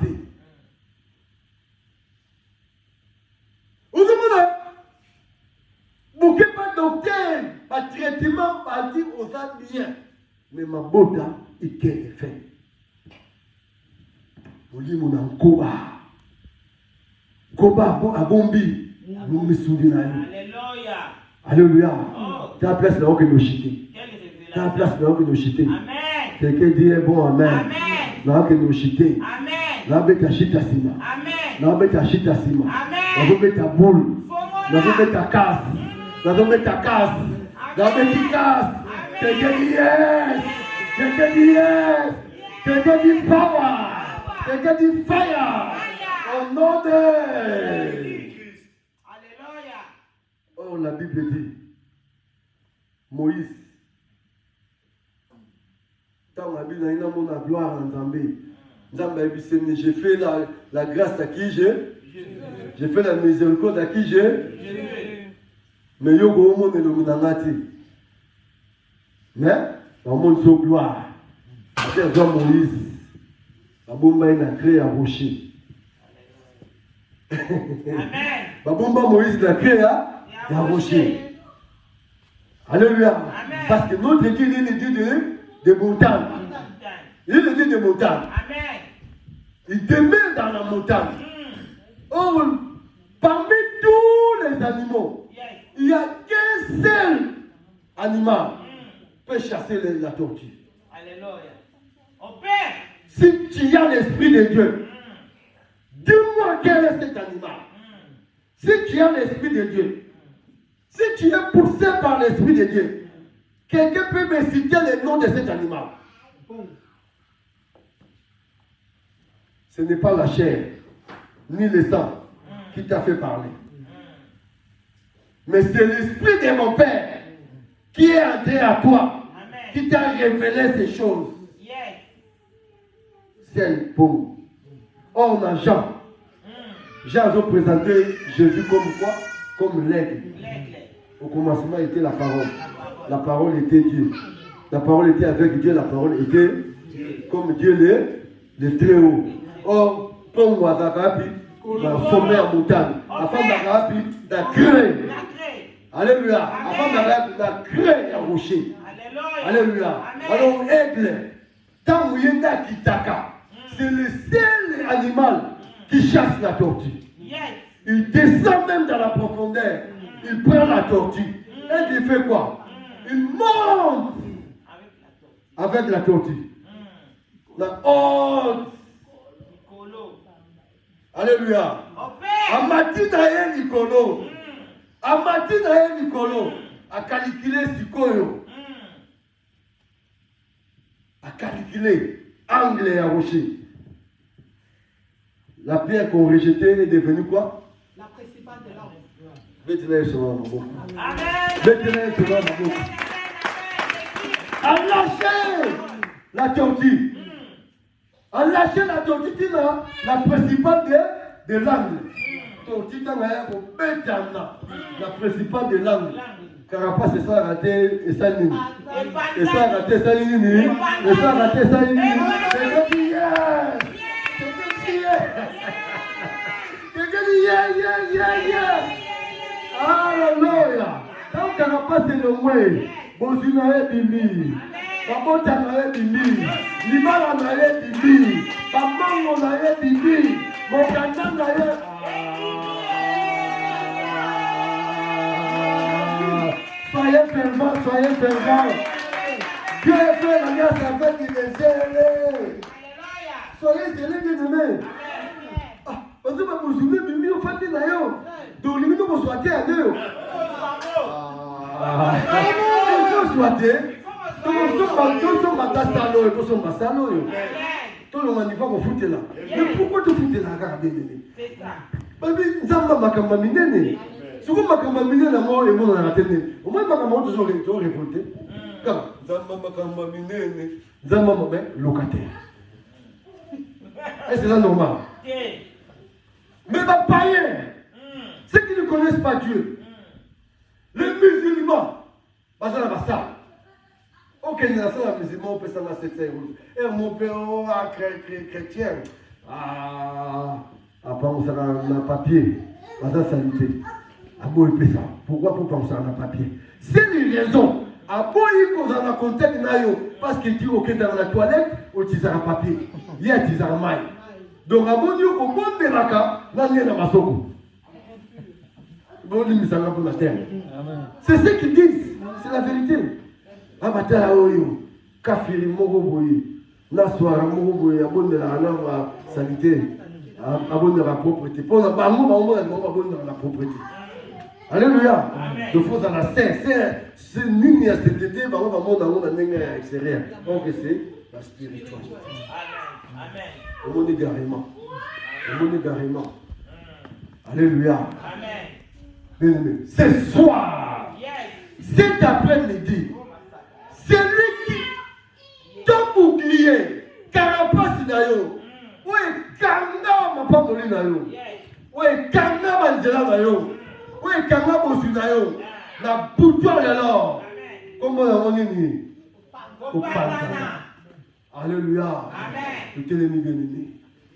traitement pas dire aux gens bien. Mais ma bota, il est fait. Vous dites, mon Koba. Koba, à Bombi. Nous me souvenons. Alléluia. Alléluia. Tu as place là-haut que nous chiter. Tu as place là-haut que nous chiter. Amen. Quelqu'un dit bon, amen. Amen. Là que nous chiter. Amen. Là, tu as chita sima. Amen. Là, tu as chita sima. Amen. Là, tu as boule. Là, Fomona. tu as casse. Là, tu as casse. Là, tu casse. Quelqu'un dit yes. Quelqu'un dit yes. Quelqu'un dit power. Quelqu'un dit fire. Au nom de... Alléluia. Oh, la Bible dit, Moïse, quand la Bible a une gloire en Zambé, j'ai fait la grâce à qui j'ai fait la miséricorde à qui j'ai, mais yo go monde le munangati, mais dans mon so gloire, c'est Jean Moïse, la bombe a créé un rocher. Amen. Babomba Moïse l'a créé un rocher. Alléluia. Amen. Parce que notre Dieu il est le Dieu de montagne. Il est le Dieu de montagne. Amen. Il demeure dans la montagne. Or, parmi tous les animaux, il n'y a qu'un seul animal qui peut chasser la tortue. Alléluia. Au Père. Si tu as l'Esprit de Dieu, dis-moi quel est cet animal. Si tu as l'Esprit de Dieu, si tu es poussé par l'Esprit de Dieu, quelqu'un peut me citer le nom de cet animal. Ce n'est pas la chair, ni le sang qui t'a fait parler. Mais c'est l'Esprit de mon Père qui est entré à toi, qui t'a révélé ces choses. C'est bon. Or, on a Jean. Jean a présenté Jésus comme quoi? Comme l'aigle. Au commencement était la parole. La parole était Dieu. La parole était avec Dieu. La parole était comme Dieu le très haut. Or, comme moi, la sommet en montagne. La femme d'Agapi, la crée. Alléluia. La femme d'Agapi, la crée en rocher. Alléluia. Alors, aigle, tant qu'il y a Kitaka, c'est le seul animal qui chasse la tortue. Il descend même dans la profondeur. Il prend la tortue. Et il fait quoi? Il monte avec la tortue. La haute. Alléluia. Amati na ye Nikolo. Amati na ye Nikolo. A calculé Sikoyo. A calculé angle et à rocher. La pierre qu'on rejetait est devenue quoi? La principale de l'homme. A lâché la tortue. A lâché la tortue, la principale de l'angle. Tortue, la principale de l'angle. Carapace, c'est ça raté et ça nini. Et ça raté, ça nini. Et ça raté, ça nini. Alléluia. Quand carapace est le moins, Bozina est bimi. Babota est bimi. Libala est bimi. Bamango est bimi. Mokanda est. Soyez fervents, soyez fervents. Dieu fait la grâce avec les zélés. Soyez zélés de demain. Parce que vous vous souvenez, Mimi, au fait, d'ailleurs, donc les minutes vont souhaiter à deux. Ils vont souhaiter. Tous sont matasalo et tous sont masalo. Tout le monde va vous foutre là. Mais pourquoi tu foutes là, regardez. C'est ça. Parce que Zamba Makamba Minene. Si vous Makamba Minene, la mort est bonne à la télé. Au moins, Makamba toujours révolté. Car Zamba Makamba Minene. Zamba Makamba locataire. Est-ce que c'est normal? Mais les païens, ceux qui ne connaissent pas Dieu, les musulmans, ça. Ok, il y a ça, les musulmans, on peut s'en passer. Et mon père, chrétien, après on s'en a papier, ça salité. Pourquoi pour penser à un papier? C'est une raison. Parce qu'il dit ok dans la toilette, ou tu as un papier. Il y a un maille. Donc, à mon Dieu, au bon de la cas, il y a un masoko. C'est ce qu'ils disent. C'est la vérité. Abatala oyo, kafiri moko boye, na soara moko boye, abondela na sanité, abondela propreté. Pour la bango abondela la propreté. Alléluia. De faux dans la c'est nul à cet été, bango bango na nenga extérieur. Donc c'est la spiritualité. Amen. Au monde égarément. Au monde égarément. Alléluia. Amen. Bien-aimé, ce soir, cet après-midi, celui qui ton bouclier, carapace d'ailleurs, où est Kanga ma pamoli d'ailleurs, où est Kanga manjela d'ailleurs, où est Kanga bosu d'ailleurs, la bouton de l'or, comment on a dit, alléluia. Tout est l'ennemi bien-aimé,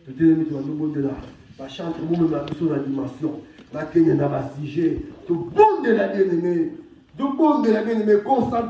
tout est l'ennemi qui va nous monter là, va chanter nous même sur la dimension. La Kenya n'a pas sujet, tout bon de la bien-aimée, concentré.